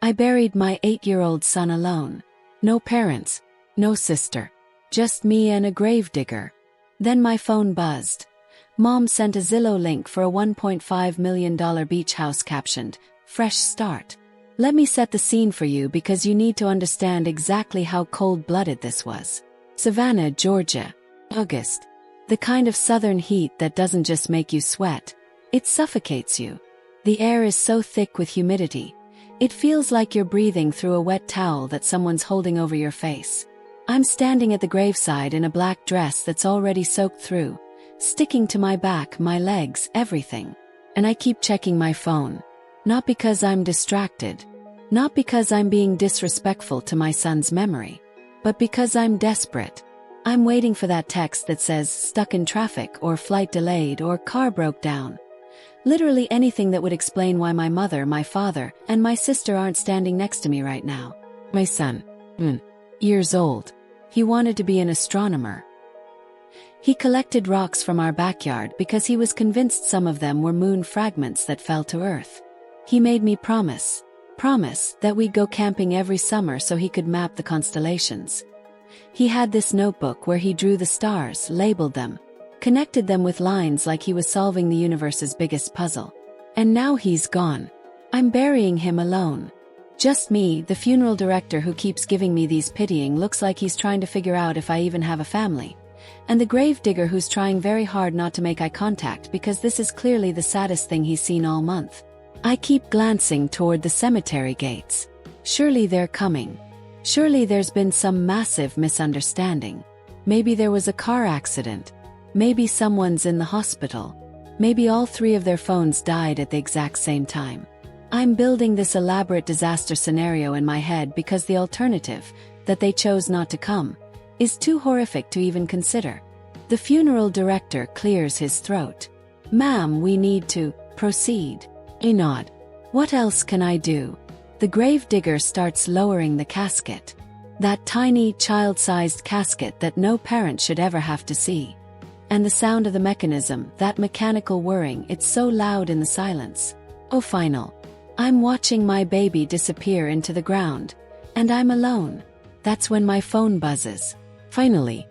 I buried my 8-year-old son alone. No parents, no sister. Just me and a gravedigger. Then my phone buzzed. Mom sent a Zillow link for a $1.5 million beach house captioned, "Fresh Start." Let me set the scene for you because you need to understand exactly how cold-blooded this was. Savannah, Georgia. August. The kind of southern heat that doesn't just make you sweat. It suffocates you. The air is so thick with humidity. It feels like you're breathing through a wet towel that someone's holding over your face. I'm standing at the graveside in a black dress that's already soaked through, sticking to my back, my legs, everything. And I keep checking my phone. Not because I'm distracted. Not because I'm being disrespectful to my son's memory. But because I'm desperate. I'm waiting for that text that says stuck in traffic or flight delayed or car broke down. Literally anything that would explain why my mother, my father, and my sister aren't standing next to me right now. My son, years old. He wanted to be an astronomer. He collected rocks from our backyard because he was convinced some of them were moon fragments that fell to Earth. He made me promise that we'd go camping every summer so he could map the constellations. He had this notebook where he drew the stars, labeled them, connected them with lines like he was solving the universe's biggest puzzle. And now he's gone. I'm burying him alone. Just me, the funeral director who keeps giving me these pitying looks like he's trying to figure out if I even have a family. And the gravedigger who's trying very hard not to make eye contact because this is clearly the saddest thing he's seen all month. I keep glancing toward the cemetery gates. Surely they're coming. Surely there's been some massive misunderstanding. Maybe there was a car accident. Maybe someone's in the hospital. Maybe all 3 of their phones died at the exact same time. I'm building this elaborate disaster scenario in my head because the alternative, that they chose not to come, is too horrific to even consider. The funeral director clears his throat. "Ma'am, we need to proceed." I nod. What else can I do? The gravedigger starts lowering the casket. That tiny, child-sized casket that no parent should ever have to see. And the sound of the mechanism, that mechanical whirring, it's so loud in the silence. Oh, final. I'm watching my baby disappear into the ground. And I'm alone. That's when my phone buzzes. Finally.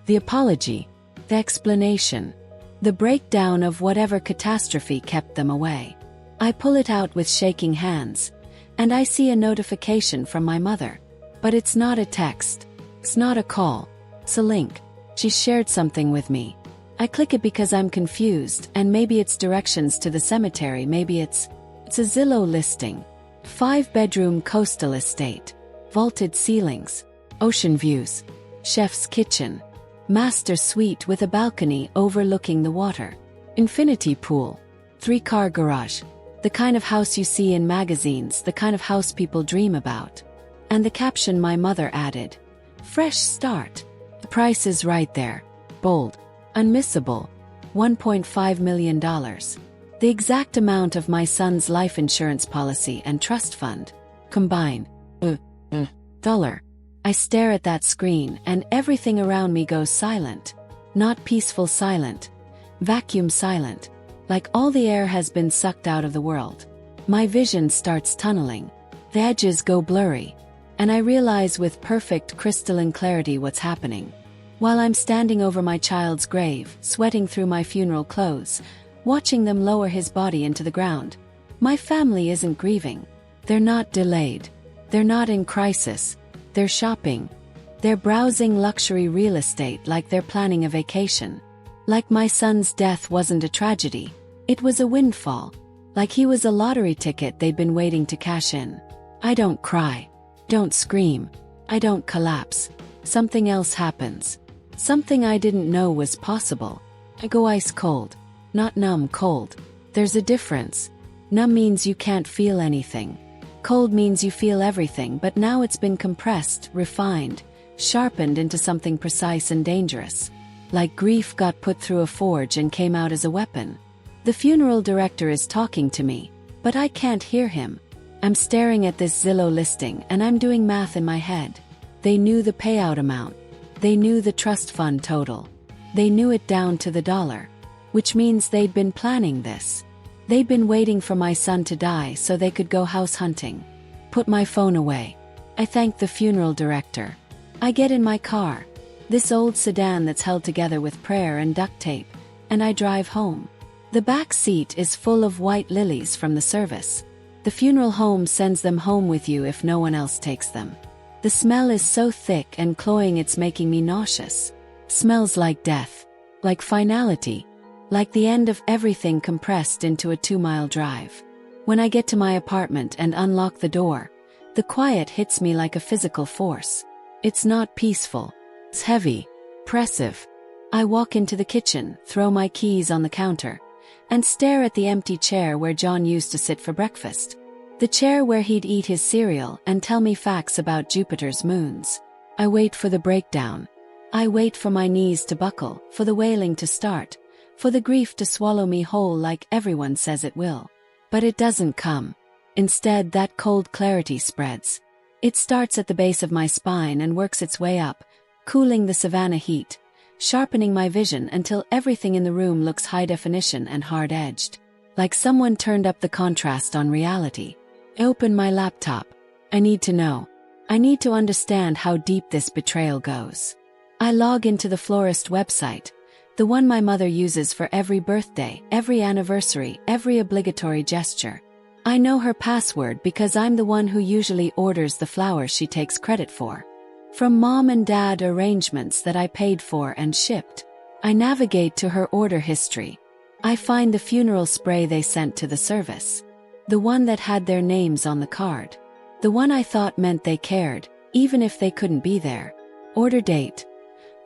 The apology. The explanation. The breakdown of whatever catastrophe kept them away. I pull it out with shaking hands. And I see a notification from my mother. But it's not a text. It's not a call. It's a link. She shared something with me. I click it because I'm confused, and maybe it's directions to the cemetery, maybe it's a Zillow listing. 5-bedroom coastal estate. Vaulted ceilings. Ocean views. Chef's kitchen. Master suite with a balcony overlooking the water. Infinity pool. 3-car garage. The kind of house you see in magazines, the kind of house people dream about. And the caption my mother added. Fresh start. The price is right there. Bold. Unmissable. $1.5 million. The exact amount of my son's life insurance policy and trust fund. Combine. Dollar. I stare at that screen and everything around me goes silent. Not peaceful silent. Vacuum silent. Like all the air has been sucked out of the world. My vision starts tunneling. The edges go blurry. And I realize with perfect crystalline clarity what's happening. While I'm standing over my child's grave, sweating through my funeral clothes, watching them lower his body into the ground, my family isn't grieving. They're not delayed. They're not in crisis. They're shopping. They're browsing luxury real estate like they're planning a vacation. Like my son's death wasn't a tragedy. It was a windfall. Like he was a lottery ticket they'd been waiting to cash in. I don't cry. Don't scream. I don't collapse. Something else happens. Something I didn't know was possible. I go ice cold. Not numb, cold. There's a difference. Numb means you can't feel anything. Cold means you feel everything, but now it's been compressed, refined, sharpened into something precise and dangerous. Like grief got put through a forge and came out as a weapon. The funeral director is talking to me, but I can't hear him. I'm staring at this Zillow listing and I'm doing math in my head. They knew the payout amount. They knew the trust fund total. They knew it down to the dollar. Which means they'd been planning this. They'd been waiting for my son to die so they could go house hunting. Put my phone away. I thank the funeral director. I get in my car, this old sedan that's held together with prayer and duct tape, and I drive home. The back seat is full of white lilies from the service. The funeral home sends them home with you if no one else takes them. The smell is so thick and cloying it's making me nauseous. Smells like death, like finality, like the end of everything compressed into a 2-mile drive. When I get to my apartment and unlock the door, the quiet hits me like a physical force. It's not peaceful. It's heavy, oppressive. I walk into the kitchen, throw my keys on the counter, and stare at the empty chair where John used to sit for breakfast. The chair where he'd eat his cereal and tell me facts about Jupiter's moons. I wait for the breakdown. I wait for my knees to buckle, for the wailing to start, for the grief to swallow me whole like everyone says it will. But it doesn't come. Instead, that cold clarity spreads. It starts at the base of my spine and works its way up, cooling the savanna heat, sharpening my vision until everything in the room looks high definition and hard-edged, like someone turned up the contrast on reality. I open my laptop. I need to know. I need to understand how deep this betrayal goes. I log into the florist website, the one my mother uses for every birthday, every anniversary, every obligatory gesture. I know her password because I'm the one who usually orders the flowers she takes credit for. From mom and dad arrangements that I paid for and shipped. I navigate to her order history. I find the funeral spray they sent to the service. The one that had their names on the card. The one I thought meant they cared, even if they couldn't be there. Order date: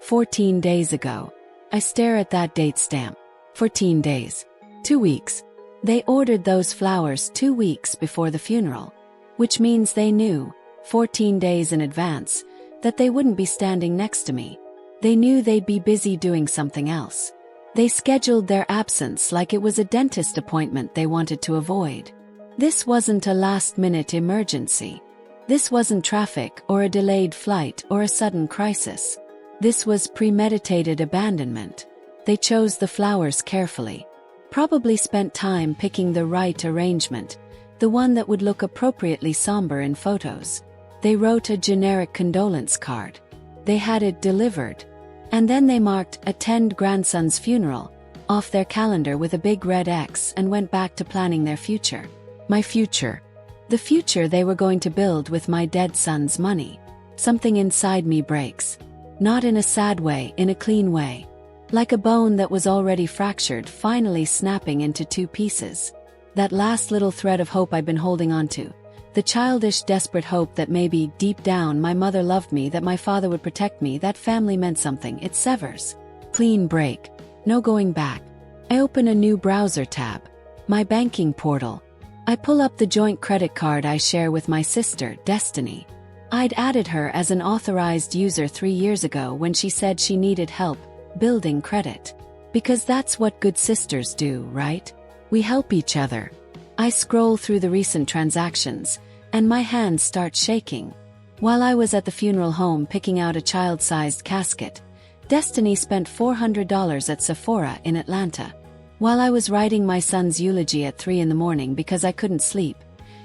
14 days ago. I stare at that date stamp. 14 days. 2 weeks. They ordered those flowers 2 weeks before the funeral. Which means they knew, 14 days in advance, that they wouldn't be standing next to me. They knew they'd be busy doing something else. They scheduled their absence like it was a dentist appointment they wanted to avoid. This wasn't a last-minute emergency. This wasn't traffic or a delayed flight or a sudden crisis. This was premeditated abandonment. They chose the flowers carefully. Probably spent time picking the right arrangement, the one that would look appropriately somber in photos. They wrote a generic condolence card. They had it delivered. And then they marked "attend grandson's funeral" off their calendar with a big red X and went back to planning their future. My future. The future they were going to build with my dead son's money. Something inside me breaks. Not in a sad way, in a clean way. Like a bone that was already fractured, finally snapping into 2 pieces. That last little thread of hope I'd been holding on to. The childish, desperate hope that maybe, deep down, my mother loved me, that my father would protect me, that family meant something. It severs. Clean break. No going back. I open a new browser tab. My banking portal. I pull up the joint credit card I share with my sister, Destiny. I'd added her as an authorized user 3 years ago when she said she needed help building credit. Because that's what good sisters do, right? We help each other. I scroll through the recent transactions, and my hands start shaking. While I was at the funeral home picking out a child-sized casket, Destiny spent $400 at Sephora in Atlanta. While I was writing my son's eulogy at 3 in the morning because I couldn't sleep,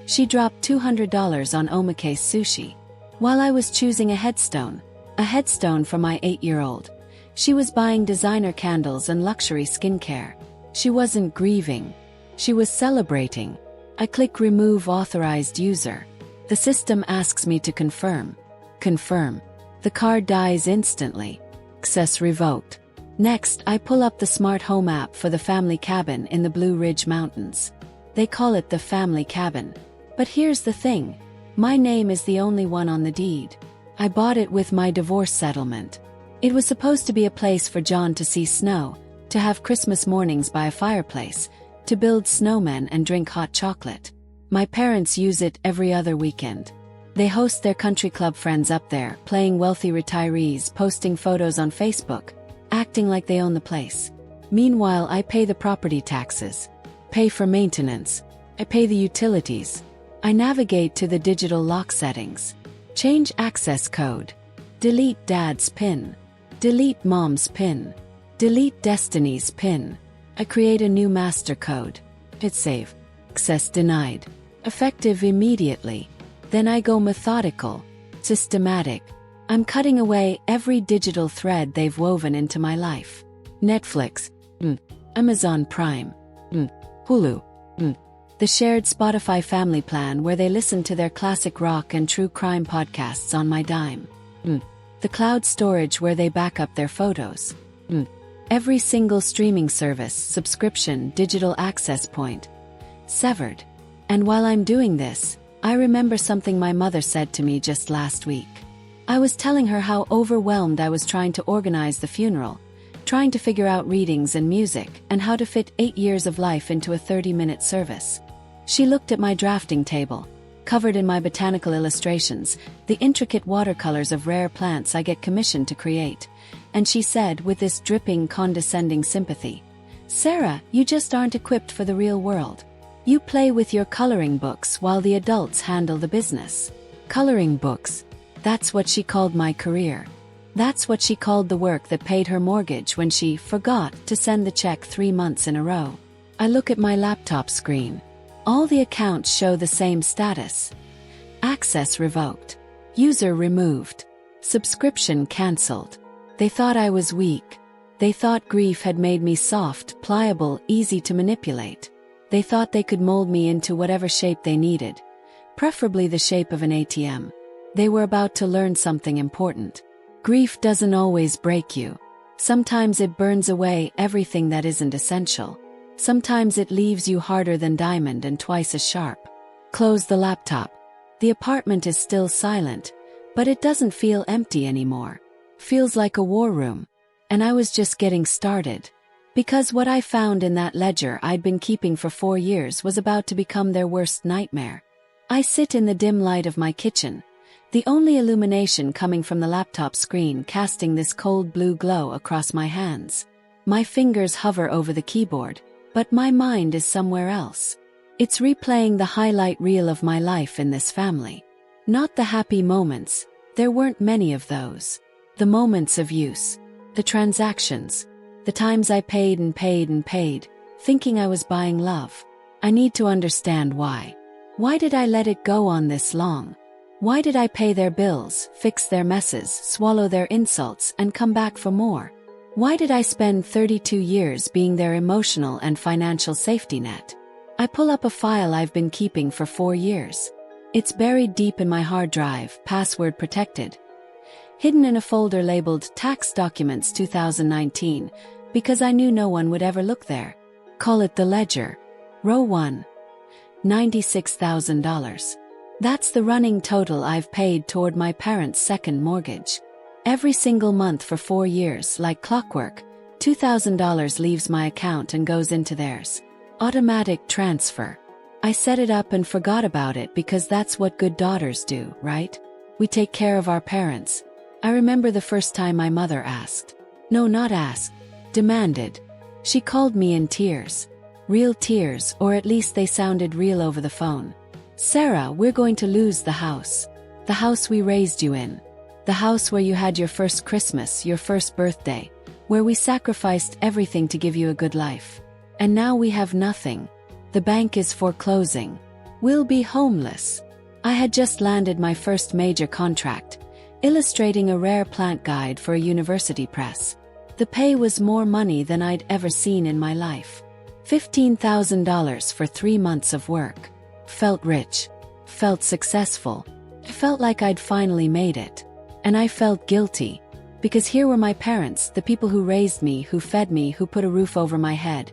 she dropped $200 on omakase sushi. While I was choosing a headstone for my 8-year-old, she was buying designer candles and luxury skincare. She wasn't grieving. She was celebrating. I click Remove Authorized User. The system asks me to confirm. Confirm. The card dies instantly. Access revoked. Next, I pull up the smart home app for the family cabin in the Blue Ridge Mountains. They call it the family cabin. But here's the thing. My name is the only one on the deed. I bought it with my divorce settlement. It was supposed to be a place for John to see snow, to have Christmas mornings by a fireplace, to build snowmen and drink hot chocolate. My parents use it every other weekend. They host their country club friends up there, playing wealthy retirees, posting photos on Facebook, acting like they own the place. Meanwhile, I pay the property taxes, pay for maintenance, I pay the utilities. I navigate to the digital lock settings. Change access code. Delete dad's PIN. Delete mom's PIN. Delete Destiny's PIN. I create a new master code. Hit save. Access denied. Effective immediately. Then I go methodical. Systematic. I'm cutting away every digital thread they've woven into my life. Netflix. Amazon Prime. Hulu. The shared Spotify family plan where they listen to their classic rock and true crime podcasts on my dime. The cloud storage where they back up their photos. Every single streaming service, subscription, digital access point. Severed. And while I'm doing this, I remember something my mother said to me just last week. I was telling her how overwhelmed I was trying to organize the funeral, trying to figure out readings and music, and how to fit 8 years of life into a 30-minute service. She looked at my drafting table, covered in my botanical illustrations, the intricate watercolors of rare plants I get commissioned to create, and she said with this dripping, condescending sympathy, "Sarah, you just aren't equipped for the real world. You play with your coloring books while the adults handle the business." Coloring books. That's what she called my career. That's what she called the work that paid her mortgage when she forgot to send the check 3 months in a row. I look at my laptop screen. All the accounts show the same status. Access revoked. User removed. Subscription cancelled. They thought I was weak. They thought grief had made me soft, pliable, easy to manipulate. They thought they could mold me into whatever shape they needed, preferably the shape of an ATM. They were about to learn something important. Grief doesn't always break you. Sometimes it burns away everything that isn't essential. Sometimes it leaves you harder than diamond and twice as sharp. Close the laptop. The apartment is still silent, but it doesn't feel empty anymore. Feels like a war room. And I was just getting started. Because what I found in that ledger I'd been keeping for 4 years was about to become their worst nightmare. I sit in the dim light of my kitchen, the only illumination coming from the laptop screen casting this cold blue glow across my hands. My fingers hover over the keyboard, but my mind is somewhere else. It's replaying the highlight reel of my life in this family. Not the happy moments, there weren't many of those. The moments of use. The transactions. The times I paid and paid and paid, thinking I was buying love. I need to understand why. Why did I let it go on this long? Why did I pay their bills, fix their messes, swallow their insults, and come back for more? Why did I spend 32 years being their emotional and financial safety net? I pull up a file I've been keeping for 4 years. It's buried deep in my hard drive, password protected. Hidden in a folder labeled Tax Documents 2019, because I knew no one would ever look there. Call it the ledger. Row 1. $96,000. That's the running total I've paid toward my parents' second mortgage. Every single month for 4 years, like clockwork, $2,000 leaves my account and goes into theirs. Automatic transfer. I set it up and forgot about it because that's what good daughters do, right? We take care of our parents. I remember the first time my mother asked. No, not asked. Demanded. She called me in tears. Real tears, or at least they sounded real over the phone. "Sarah, we're going to lose the house. The house we raised you in. The house where you had your first Christmas, your first birthday, where we sacrificed everything to give you a good life. And now we have nothing. The bank is foreclosing. We'll be homeless." I had just landed my first major contract, illustrating a rare plant guide for a university press. The pay was more money than I'd ever seen in my life. $15,000 for 3 months of work. Felt rich. Felt successful. I felt like I'd finally made it. And I felt guilty. Because here were my parents, the people who raised me, who fed me, who put a roof over my head.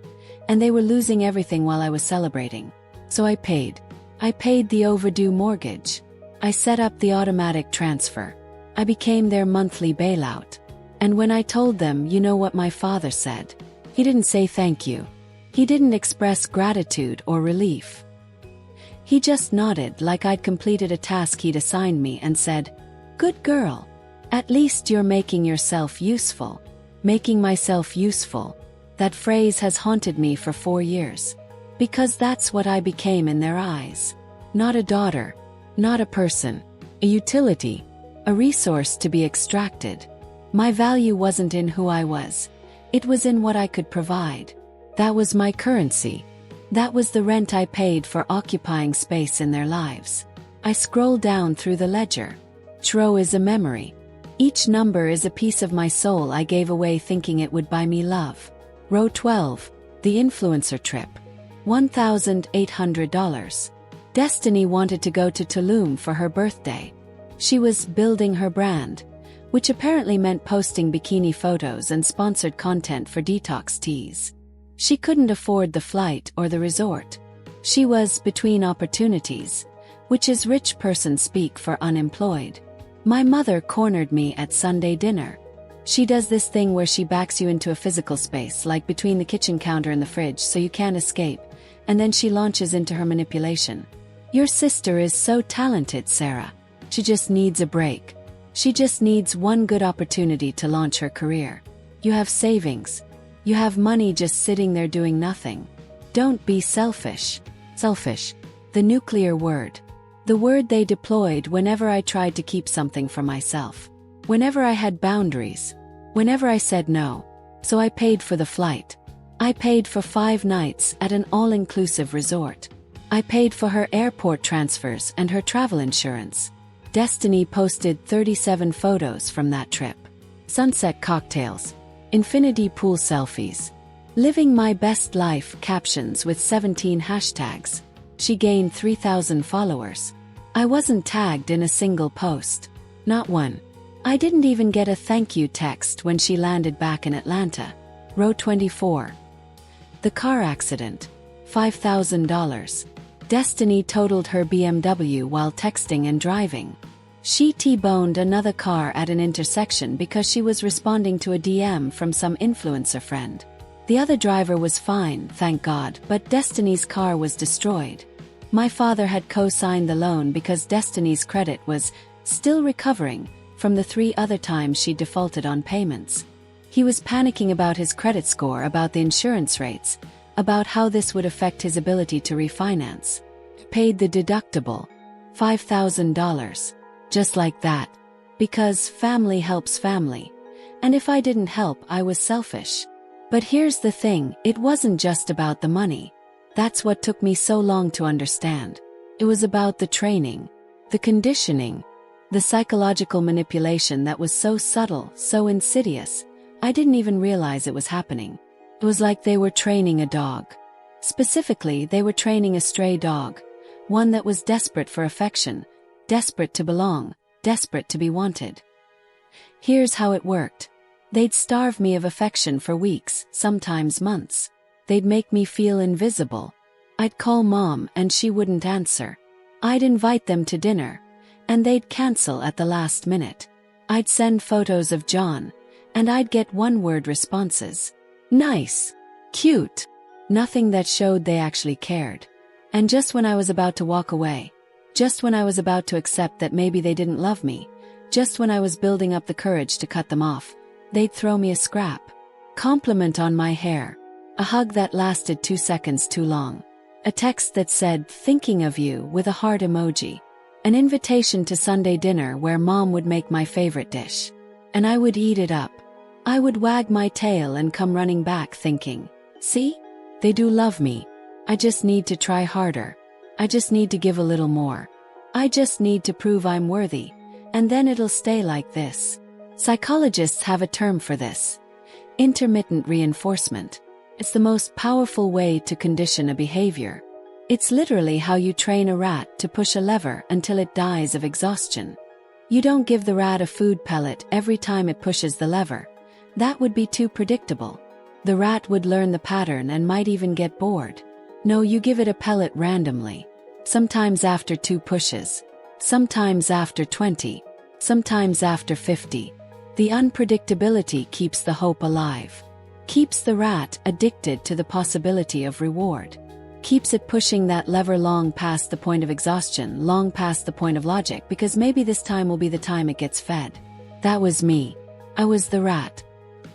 And they were losing everything while I was celebrating. So I paid. I paid the overdue mortgage. I set up the automatic transfer. I became their monthly bailout. And when I told them, you know what my father said? He didn't say thank you. He didn't express gratitude or relief. He just nodded like I'd completed a task he'd assigned me and said, "Good girl. At least you're making yourself useful." Making myself useful. That phrase has haunted me for 4 years. Because that's what I became in their eyes. Not a daughter. Not a person. A utility. A resource to be extracted. My value wasn't in who I was. It was in what I could provide. That was my currency. That was the rent I paid for occupying space in their lives. I scroll down through the ledger. Tro is a memory. Each number is a piece of my soul I gave away thinking it would buy me love. Row 12, the influencer trip. $1,800. Destiny wanted to go to Tulum for her birthday. She was building her brand, which apparently meant posting bikini photos and sponsored content for detox teas. She couldn't afford the flight or the resort. She was between opportunities, which is rich person speak for unemployed. My mother cornered me at Sunday dinner. She does this thing where she backs you into a physical space, like between the kitchen counter and the fridge, so you can't escape, and then she launches into her manipulation. Your sister is so talented, Sarah. She just needs a break. She just needs one good opportunity to launch her career. You have savings. You have money just sitting there doing nothing. Don't be selfish. Selfish. The nuclear word. The word they deployed whenever I tried to keep something for myself. Whenever I had boundaries. Whenever I said no. So I paid for the flight. I paid for 5 nights at an all-inclusive resort. I paid for her airport transfers and her travel insurance. Destiny posted 37 photos from that trip. Sunset cocktails. Infinity pool selfies. Living my best life captions with 17 hashtags. She gained 3,000 followers. I wasn't tagged in a single post. Not one. I didn't even get a thank you text when she landed back in Atlanta. Row 24. The car accident. $5,000. Destiny totaled her BMW while texting and driving. She T-boned another car at an intersection because she was responding to a DM from some influencer friend. The other driver was fine, thank God, but Destiny's car was destroyed. My father had co-signed the loan because Destiny's credit was still recovering from the 3 other times she defaulted on payments. He was panicking about his credit score, about the insurance rates, about how this would affect his ability to refinance. Paid the deductible. $5,000. Just like that. Because family helps family. And if I didn't help, I was selfish. But here's the thing, it wasn't just about the money. That's what took me so long to understand. It was about the training, the conditioning, the psychological manipulation that was so subtle, so insidious, I didn't even realize it was happening. It was like they were training a dog. Specifically, they were training a stray dog, one that was desperate for affection, desperate to belong, desperate to be wanted. Here's how it worked. They'd starve me of affection for weeks, sometimes months. They'd make me feel invisible. I'd call mom and she wouldn't answer. I'd invite them to dinner, and they'd cancel at the last minute. I'd send photos of John, and I'd get one-word responses. Nice. Cute. Nothing that showed they actually cared. And just when I was about to walk away, just when I was about to accept that maybe they didn't love me, just when I was building up the courage to cut them off, they'd throw me a scrap. Compliment on my hair. A hug that lasted 2 seconds too long. A text that said, thinking of you, with a heart emoji. An invitation to Sunday dinner where mom would make my favorite dish. And I would eat it up. I would wag my tail and come running back thinking, see? They do love me. I just need to try harder. I just need to give a little more. I just need to prove I'm worthy. And then it'll stay like this. Psychologists have a term for this. Intermittent reinforcement. It's the most powerful way to condition a behavior. It's literally how you train a rat to push a lever until it dies of exhaustion. You don't give the rat a food pellet every time it pushes the lever. That would be too predictable. The rat would learn the pattern and might even get bored. No, you give it a pellet randomly. Sometimes after 2 pushes. Sometimes after 20. Sometimes after 50. The unpredictability keeps the hope alive. Keeps the rat addicted to the possibility of reward. Keeps it pushing that lever long past the point of exhaustion, long past the point of logic, because maybe this time will be the time it gets fed. That was me. I was the rat.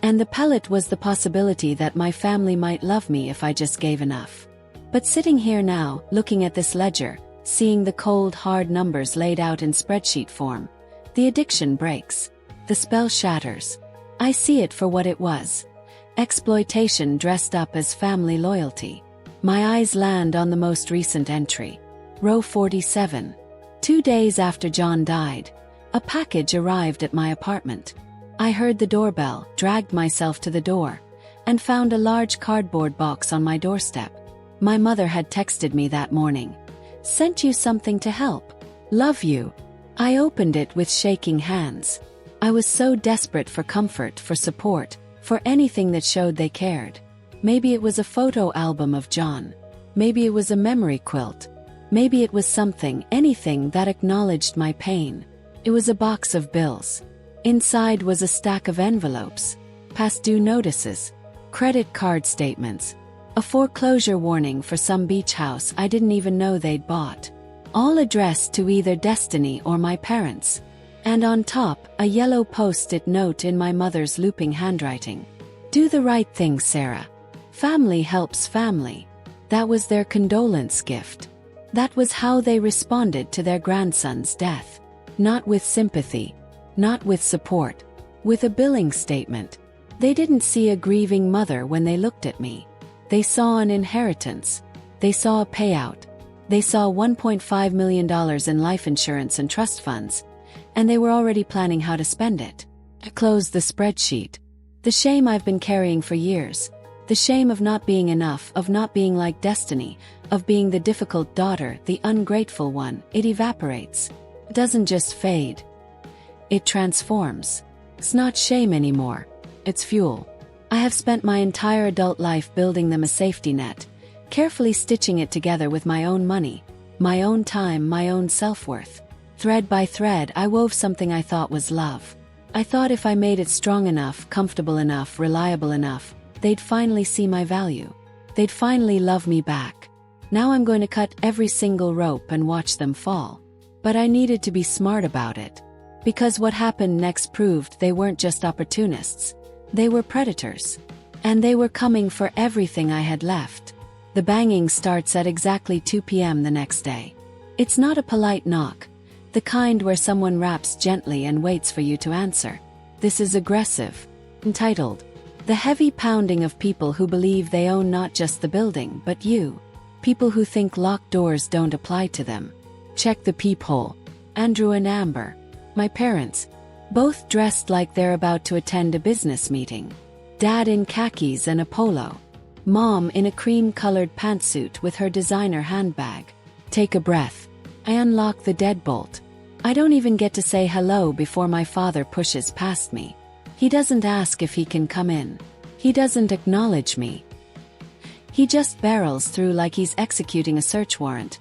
And the pellet was the possibility that my family might love me if I just gave enough. But sitting here now, looking at this ledger, seeing the cold, hard numbers laid out in spreadsheet form, the addiction breaks. The spell shatters. I see it for what it was. Exploitation dressed up as family loyalty. My eyes land on the most recent entry. Row 47. 2 days after John died, a package arrived at my apartment. I heard the doorbell, dragged myself to the door, and found a large cardboard box on my doorstep. My mother had texted me that morning. "Sent you something to help. Love you." I opened it with shaking hands. I was so desperate for comfort, for support, for anything that showed they cared. Maybe it was a photo album of John. Maybe it was a memory quilt. Maybe it was something, anything that acknowledged my pain. It was a box of bills. Inside was a stack of envelopes, past due notices, credit card statements, a foreclosure warning for some beach house I didn't even know they'd bought, all addressed to either Destiny or my parents. And on top, a yellow post-it note in my mother's looping handwriting. "Do the right thing, Sarah. Family helps family." That was their condolence gift. That was how they responded to their grandson's death. Not with sympathy, not with support, with a billing statement. They didn't see a grieving mother when they looked at me. They saw an inheritance. They saw a payout. They saw $1.5 million in life insurance and trust funds, and they were already planning how to spend it. I closed the spreadsheet. The shame I've been carrying for years. The shame of not being enough, of not being like Destiny, of being the difficult daughter, the ungrateful one. It evaporates. It doesn't just fade. It transforms. It's not shame anymore. It's fuel. I have spent my entire adult life building them a safety net, carefully stitching it together with my own money, my own time, my own self-worth. Thread by thread, I wove something I thought was love. I thought if I made it strong enough, comfortable enough, reliable enough, they'd finally see my value. They'd finally love me back. Now I'm going to cut every single rope and watch them fall. But I needed to be smart about it. Because what happened next proved they weren't just opportunists. They were predators. And they were coming for everything I had left. The banging starts at exactly 2 p.m. the next day. It's not a polite knock, the kind where someone raps gently and waits for you to answer. This is aggressive. Entitled, "The Heavy Pounding of People Who Believe They Own Not Just the Building, But You." People who think locked doors don't apply to them. Check the peephole. Andrew and Amber. My parents. Both dressed like they're about to attend a business meeting. Dad in khakis and a polo. Mom in a cream-colored pantsuit with her designer handbag. Take a breath. I unlock the deadbolt. I don't even get to say hello before my father pushes past me. He doesn't ask if he can come in. He doesn't acknowledge me. He just barrels through like he's executing a search warrant,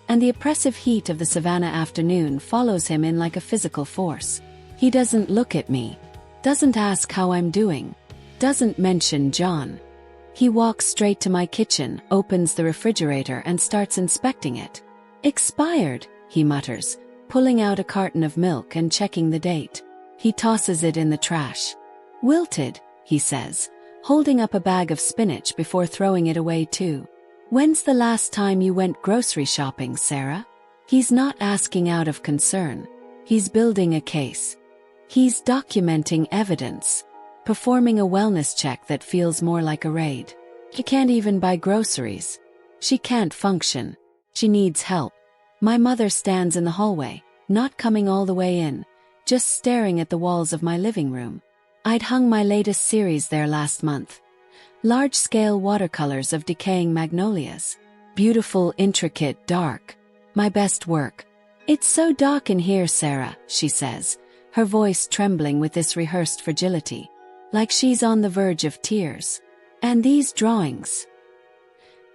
and the oppressive heat of the savannah afternoon follows him in like a physical force. He doesn't look at me. Doesn't ask how I'm doing. Doesn't mention John. He walks straight to my kitchen, opens the refrigerator and starts inspecting it. "Expired," he mutters, pulling out a carton of milk and checking the date. He tosses it in the trash. "Wilted," he says, holding up a bag of spinach before throwing it away too. "When's the last time you went grocery shopping, Sarah?" He's not asking out of concern. He's building a case. He's documenting evidence. Performing a wellness check that feels more like a raid. She can't even buy groceries. She can't function. She needs help. My mother stands in the hallway, not coming all the way in, just staring at the walls of my living room. I'd hung my latest series there last month. Large-scale watercolors of decaying magnolias. Beautiful, intricate, dark. My best work. "It's so dark in here, Sarah," she says, her voice trembling with this rehearsed fragility. Like she's on the verge of tears. "And these drawings.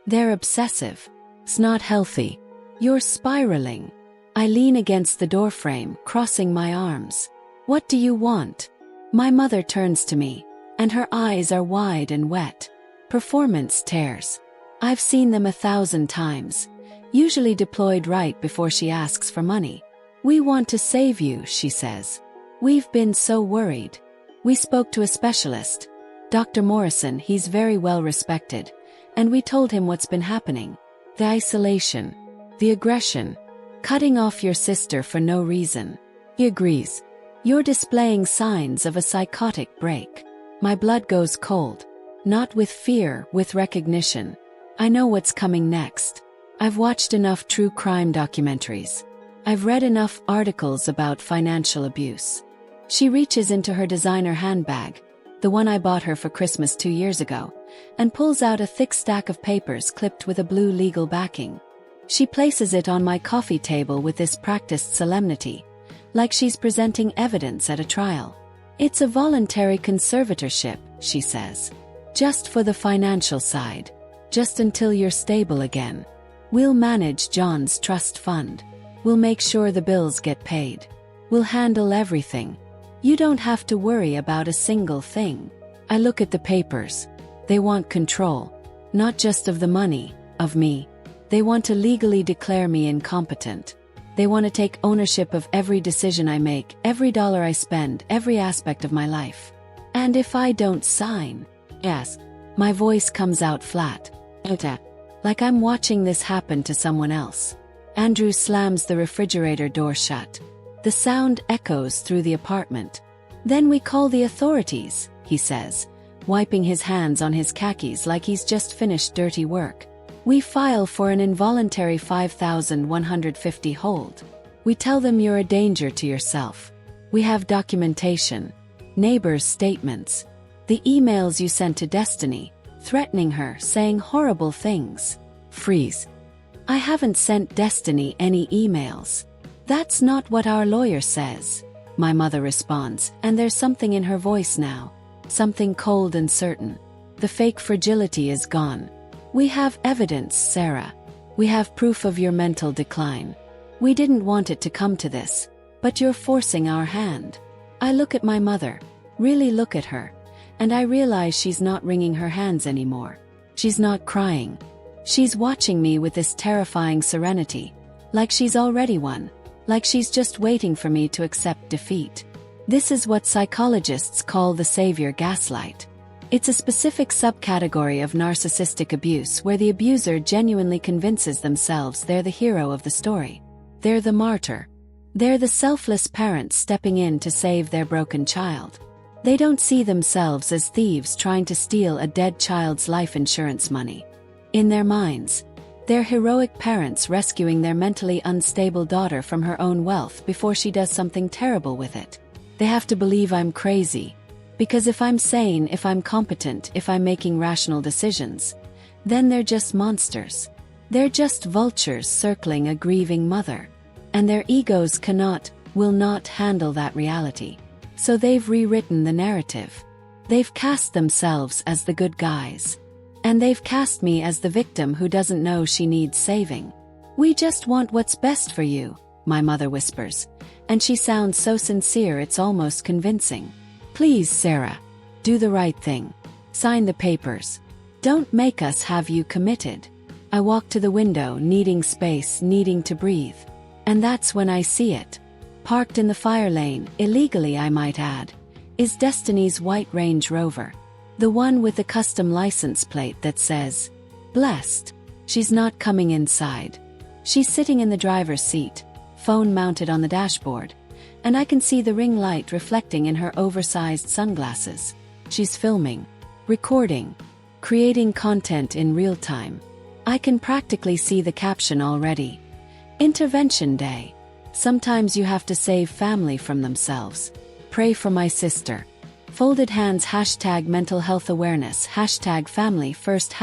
They're obsessive. It's not healthy. You're spiraling." I lean against the doorframe, crossing my arms. "What do you want?" My mother turns to me, and her eyes are wide and wet. Performance tears. I've seen them 1,000 times, usually deployed right before she asks for money. "We want to save you," she says. "We've been so worried. We spoke to a specialist, Dr. Morrison. He's very well respected, and we told him what's been happening. The isolation, the aggression, cutting off your sister for no reason." He agrees. "You're displaying signs of a psychotic break." My blood goes cold. Not with fear, with recognition. I know what's coming next. I've watched enough true crime documentaries. I've read enough articles about financial abuse. She reaches into her designer handbag, the one I bought her for Christmas 2 years ago, and pulls out a thick stack of papers clipped with a blue legal backing. She places it on my coffee table with this practiced solemnity, like she's presenting evidence at a trial. It's a voluntary conservatorship, she says. Just for the financial side. Just until you're stable again. We'll manage John's trust fund. We'll make sure the bills get paid. We'll handle everything. You don't have to worry about a single thing. I look at the papers. They want control. Not just of the money, of me. They want to legally declare me incompetent. They want to take ownership of every decision I make, every dollar I spend, every aspect of my life. And if I don't sign, yes, my voice comes out flat. Like I'm watching this happen to someone else. Andrew slams the refrigerator door shut. The sound echoes through the apartment. Then we call the authorities, he says, wiping his hands on his khakis like he's just finished dirty work. We file for an involuntary 5,150 hold. We tell them you're a danger to yourself. We have documentation, neighbors' statements, the emails you sent to Destiny, threatening her, saying horrible things. Freeze. I haven't sent Destiny any emails. That's not what our lawyer says, my mother responds, and there's something in her voice now. Something cold and certain. The fake fragility is gone. We have evidence, Sarah. We have proof of your mental decline. We didn't want it to come to this, but you're forcing our hand. I look at my mother, really look at her, and I realize she's not wringing her hands anymore. She's not crying. She's watching me with this terrifying serenity, like she's already won, like she's just waiting for me to accept defeat. This is what psychologists call the savior gaslight. It's a specific subcategory of narcissistic abuse where the abuser genuinely convinces themselves they're the hero of the story. They're the martyr. They're the selfless parent stepping in to save their broken child. They don't see themselves as thieves trying to steal a dead child's life insurance money. In their minds, they're heroic parents rescuing their mentally unstable daughter from her own wealth before she does something terrible with it. They have to believe I'm crazy. Because if I'm sane, if I'm competent, if I'm making rational decisions, then they're just monsters. They're just vultures circling a grieving mother. And their egos will not handle that reality. So they've rewritten the narrative. They've cast themselves as the good guys. And they've cast me as the victim who doesn't know she needs saving. We just want what's best for you, my mother whispers. And she sounds so sincere it's almost convincing. Please, Sarah, do the right thing. Sign the papers. Don't make us have you committed. I walk to the window, needing space, needing to breathe. And that's when I see it. Parked in the fire lane, illegally I might add, is Destiny's white Range Rover. The one with the custom license plate that says, Blessed. She's not coming inside. She's sitting in the driver's seat, phone mounted on the dashboard, and I can see the ring light reflecting in her oversized sunglasses. She's filming, recording, creating content in real time. I can practically see the caption already. Intervention Day. Sometimes you have to save family from themselves. Pray for my sister. Folded hands, #mental health awareness, #family first,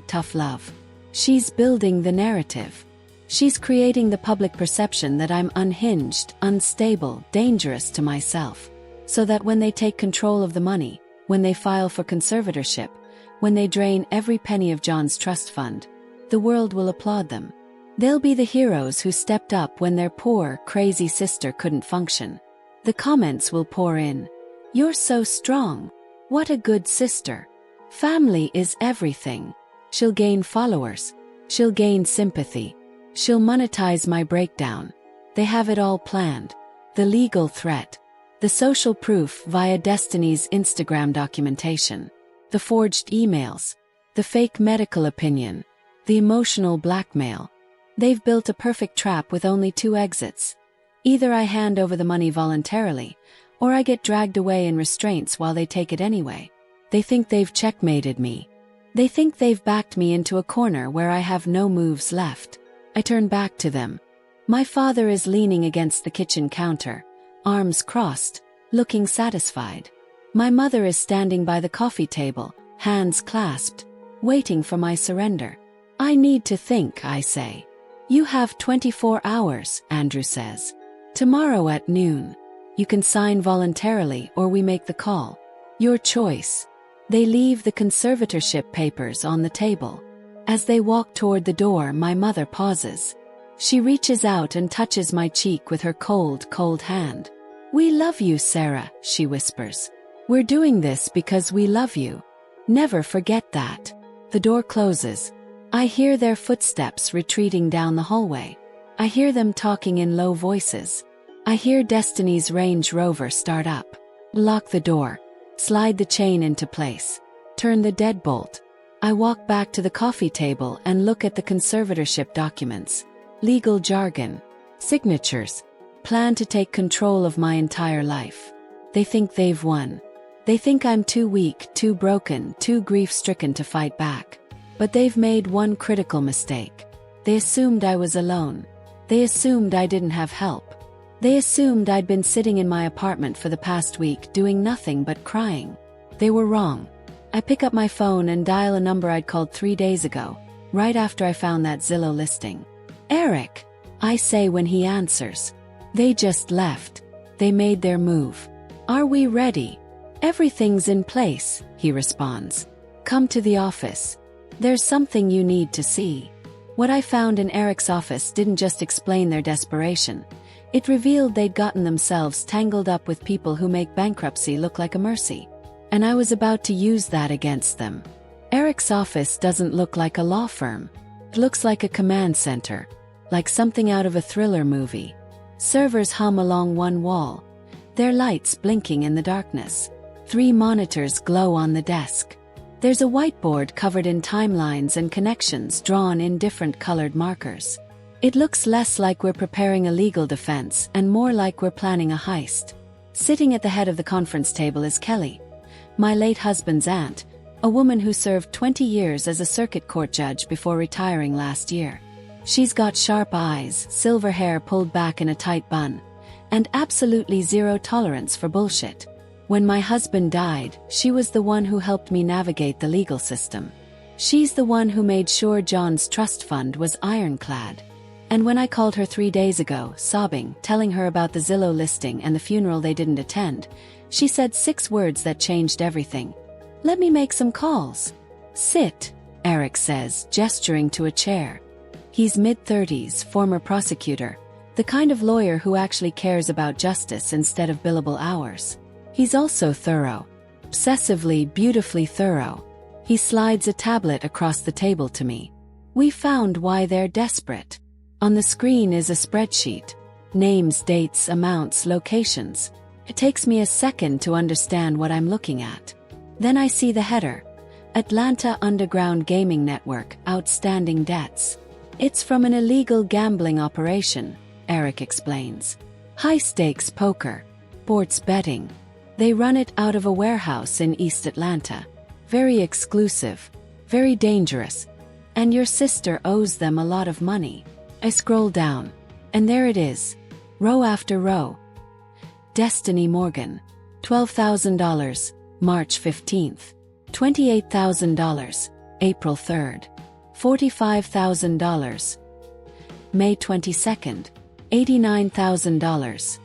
#tough love. She's building the narrative. She's creating the public perception that I'm unhinged, unstable, dangerous to myself. So that when they take control of the money, when they file for conservatorship, when they drain every penny of John's trust fund, the world will applaud them. They'll be the heroes who stepped up when their poor, crazy sister couldn't function. The comments will pour in. You're so strong. What a good sister. Family is everything. She'll gain followers. She'll gain sympathy. She'll monetize my breakdown. They have it all planned. The legal threat. The social proof via Destiny's Instagram documentation. The forged emails. The fake medical opinion. The emotional blackmail. They've built a perfect trap with only 2 exits. Either I hand over the money voluntarily, or I get dragged away in restraints while they take it anyway. They think they've checkmated me. They think they've backed me into a corner where I have no moves left. I turn back to them. My father is leaning against the kitchen counter, arms crossed, looking satisfied. My mother is standing by the coffee table, hands clasped, waiting for my surrender. I need to think, I say. You have 24 hours, Andrew says. Tomorrow at noon. You can sign voluntarily or we make the call. Your choice. They leave the conservatorship papers on the table. As they walk toward the door, my mother pauses. She reaches out and touches my cheek with her cold, cold hand. We love you, Sarah, she whispers. We're doing this because we love you. Never forget that. The door closes. I hear their footsteps retreating down the hallway. I hear them talking in low voices. I hear Destiny's Range Rover start up. Lock the door. Slide the chain into place. Turn the deadbolt. I walk back to the coffee table and look at the conservatorship documents. Legal jargon. Signatures. Plan to take control of my entire life. They think they've won. They think I'm too weak, too broken, too grief-stricken to fight back. But they've made one critical mistake. They assumed I was alone. They assumed I didn't have help. They assumed I'd been sitting in my apartment for the past week doing nothing but crying. They were wrong. I pick up my phone and dial a number I'd called 3 days ago, right after I found that Zillow listing. Eric, I say when he answers. They just left. They made their move. Are we ready? Everything's in place, he responds. Come to the office. There's something you need to see. What I found in Eric's office didn't just explain their desperation. It revealed they'd gotten themselves tangled up with people who make bankruptcy look like a mercy. And I was about to use that against them. Eric's office doesn't look like a law firm. It looks like a command center, like something out of a thriller movie. Servers hum along one wall, their lights blinking in the darkness. 3 monitors glow on the desk. There's a whiteboard covered in timelines and connections drawn in different colored markers. It looks less like we're preparing a legal defense and more like we're planning a heist. Sitting at the head of the conference table is Kelly, my late husband's aunt, a woman who served 20 years as a circuit court judge before retiring last year. She's got sharp eyes, silver hair pulled back in a tight bun, and absolutely zero tolerance for bullshit. When my husband died, she was the one who helped me navigate the legal system. She's the one who made sure John's trust fund was ironclad. And when I called her 3 days ago, sobbing, telling her about the Zillow listing and the funeral they didn't attend, she said 6 words that changed everything. Let me make some calls. Sit, Eric says, gesturing to a chair. He's mid-30s, former prosecutor, the kind of lawyer who actually cares about justice instead of billable hours. He's also thorough. Obsessively, beautifully thorough. He slides a tablet across the table to me. We found why they're desperate. On the screen is a spreadsheet. Names, dates, amounts, locations. It takes me a second to understand what I'm looking at. Then I see the header. Atlanta Underground Gaming Network, outstanding debts. It's from an illegal gambling operation, Eric explains. High-stakes poker. Sports betting. They run it out of a warehouse in East Atlanta. Very exclusive. Very dangerous. And your sister owes them a lot of money. I scroll down. And there it is. Row after row. Destiny Morgan. $12,000, March 15th. $28,000, April 3rd. $45,000. May 22nd. $89,000.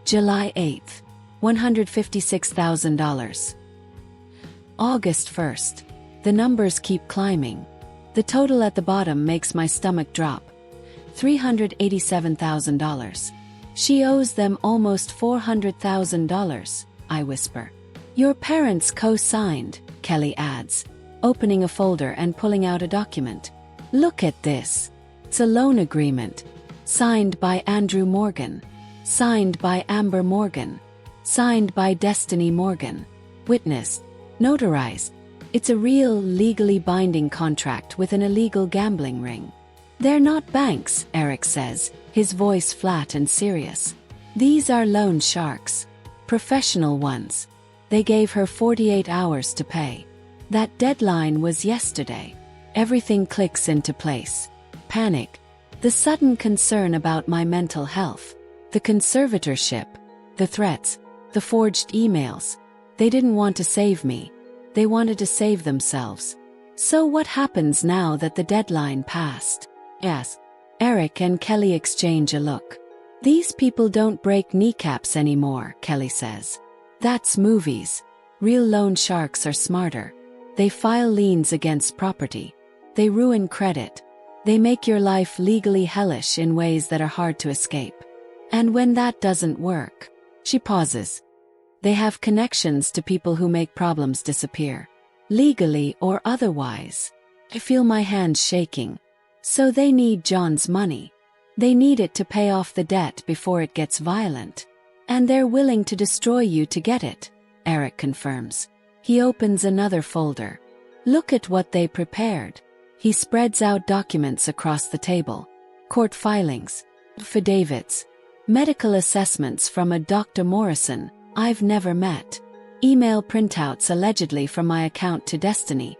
July 8th. $156,000. August 1st. The numbers keep climbing. The total at the bottom makes my stomach drop. $387,000. She owes them almost $400,000, I whisper. Your parents co-signed, Kelly adds, opening a folder and pulling out a document. Look at this. It's a loan agreement. Signed by Andrew Morgan. Signed by Amber Morgan. Signed by Destiny Morgan. Witnessed. Notarized. It's a real, legally binding contract with an illegal gambling ring. They're not banks, Eric says, his voice flat and serious. These are loan sharks. Professional ones. They gave her 48 hours to pay. That deadline was yesterday. Everything clicks into place. Panic. The sudden concern about my mental health. The conservatorship. The threats. The forged emails. They didn't want to save me. They wanted to save themselves. So what happens now that the deadline passed? Yes. Eric and Kelly exchange a look. These people don't break kneecaps anymore, Kelly says. That's movies. Real loan sharks are smarter. They file liens against property. They ruin credit. They make your life legally hellish in ways that are hard to escape. And when that doesn't work, she pauses. They have connections to people who make problems disappear, legally or otherwise. I feel my hands shaking. So they need John's money. They need it to pay off the debt before it gets violent. And they're willing to destroy you to get it, Eric confirms. He opens another folder. Look at what they prepared. He spreads out documents across the table. Court filings, affidavits, medical assessments from a Dr. Morrison I've never met, email printouts allegedly from my account to Destiny,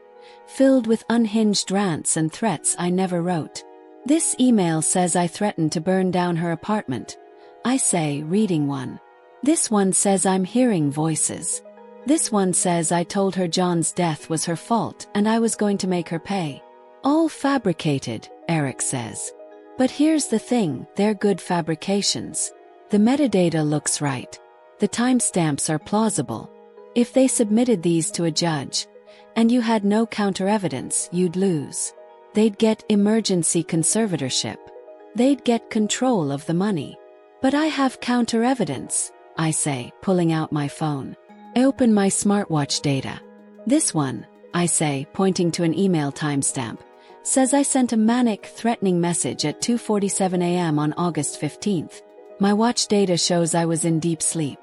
filled with unhinged rants and threats I never wrote. This email says I threatened to burn down her apartment. I say, reading one. This one says I'm hearing voices. This one says I told her John's death was her fault and I was going to make her pay. All fabricated, Eric says. But here's the thing, they're good fabrications. The metadata looks right. The timestamps are plausible. If they submitted these to a judge, and you had no counter-evidence, you'd lose. They'd get emergency conservatorship. They'd get control of the money. But I have counter-evidence, I say, pulling out my phone. I open my smartwatch data. This one, I say, pointing to an email timestamp, says I sent a manic, threatening message at 2:47 a.m. on August 15th. My watch data shows I was in deep sleep.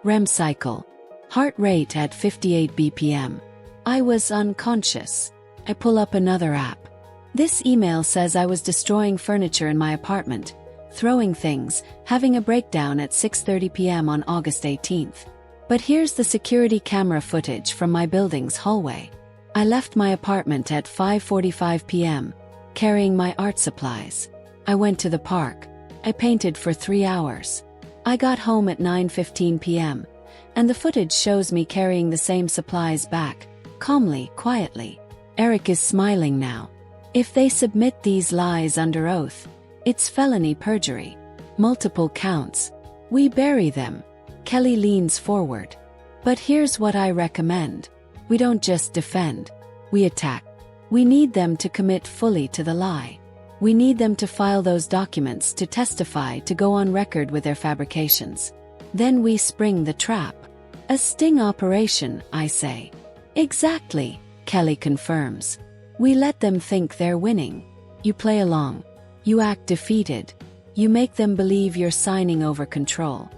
REM cycle. Heart rate at 58 BPM. I was unconscious. I pull up another app. This email says I was destroying furniture in my apartment, throwing things, having a breakdown at 6:30 p.m. on August 18th. But here's the security camera footage from my building's hallway. I left my apartment at 5:45 p.m., carrying my art supplies. I went to the park. I painted for 3 hours. I got home at 9:15 p.m., and the footage shows me carrying the same supplies back, calmly, quietly. Eric is smiling now. If they submit these lies under oath, it's felony perjury. Multiple counts. We bury them. Kelly leans forward. But here's what I recommend. We don't just defend. We attack. We need them to commit fully to the lie. We need them to file those documents, to testify, to go on record with their fabrications. Then we spring the trap. A sting operation, I say. Exactly, Kelly confirms. We let them think they're winning. You play along. You act defeated. You make them believe you're signing over control.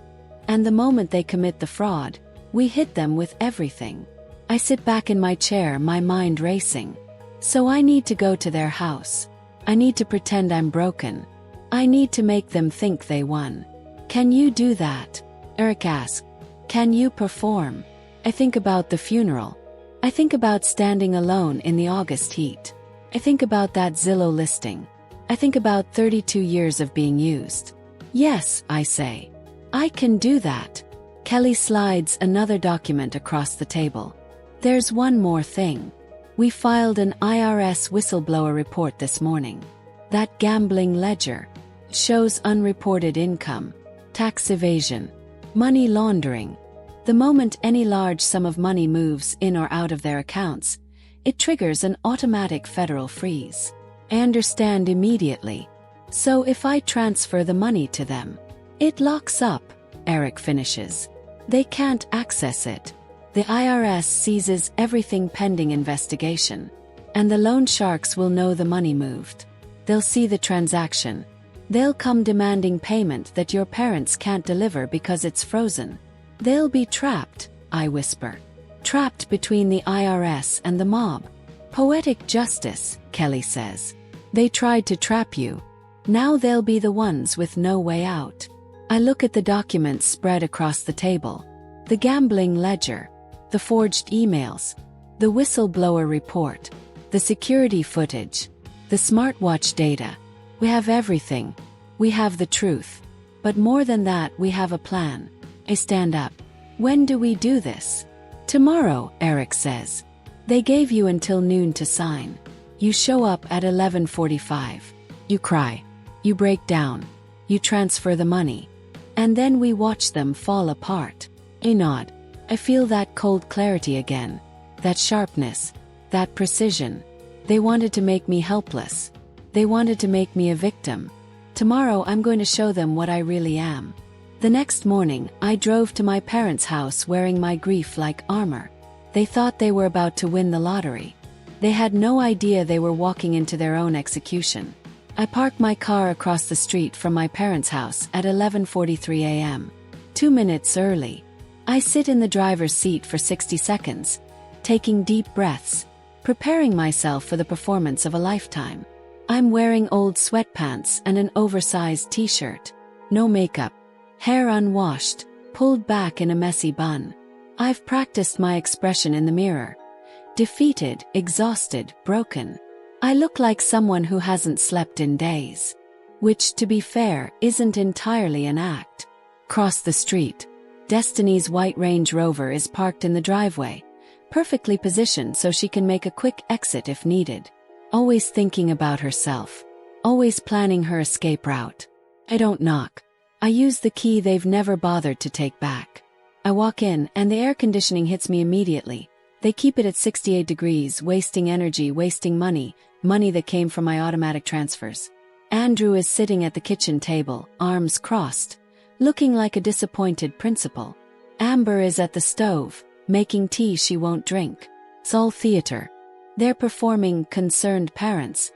And the moment they commit the fraud, we hit them with everything. I sit back in my chair, my mind racing. So I need to go to their house. I need to pretend I'm broken. I need to make them think they won. Can you do that? Eric asks. Can you perform? I think about the funeral. I think about standing alone in the August heat. I think about that Zillow listing. I think about 32 years of being used. Yes, I say. I can do that. Kelly slides another document across the table. There's one more thing. We filed an IRS whistleblower report this morning. That gambling ledger shows unreported income, tax evasion, money laundering. The moment any large sum of money moves in or out of their accounts, it triggers an automatic federal freeze. I understand immediately. So if I transfer the money to them, it locks up, Eric finishes. They can't access it. The IRS seizes everything pending investigation. And the loan sharks will know the money moved. They'll see the transaction. They'll come demanding payment that your parents can't deliver because it's frozen. They'll be trapped, I whisper. Trapped between the IRS and the mob. Poetic justice, Kelly says. They tried to trap you. Now they'll be the ones with no way out. I look at the documents spread across the table. The gambling ledger. The forged emails. The whistleblower report. The security footage. The smartwatch data. We have everything. We have the truth. But more than that, we have a plan. I stand up. When do we do this? Tomorrow, Eric says. They gave you until noon to sign. You show up at 11:45. You cry. You break down. You transfer the money. And then we watch them fall apart. I nod. I feel that cold clarity again. That sharpness. That precision. They wanted to make me helpless. They wanted to make me a victim. Tomorrow I'm going to show them what I really am. The next morning, I drove to my parents' house wearing my grief like armor. They thought they were about to win the lottery. They had no idea they were walking into their own execution. I parked my car across the street from my parents' house at 11:43 a.m. 2 minutes early. I sit in the driver's seat for 60 seconds, taking deep breaths, preparing myself for the performance of a lifetime. I'm wearing old sweatpants and an oversized t-shirt. No makeup. Hair unwashed, pulled back in a messy bun. I've practiced my expression in the mirror. Defeated, exhausted, broken. I look like someone who hasn't slept in days. Which, to be fair, isn't entirely an act. Cross the street. Destiny's white Range Rover is parked in the driveway, perfectly positioned so she can make a quick exit if needed. Always thinking about herself. Always planning her escape route. I don't knock. I use the key they've never bothered to take back. I walk in and the air conditioning hits me immediately. They keep it at 68 degrees, wasting energy, wasting money that came from my automatic transfers. Andrew is sitting at the kitchen table, arms crossed, looking like a disappointed principal. Amber is at the stove, making tea she won't drink. It's all theater. They're performing concerned parents,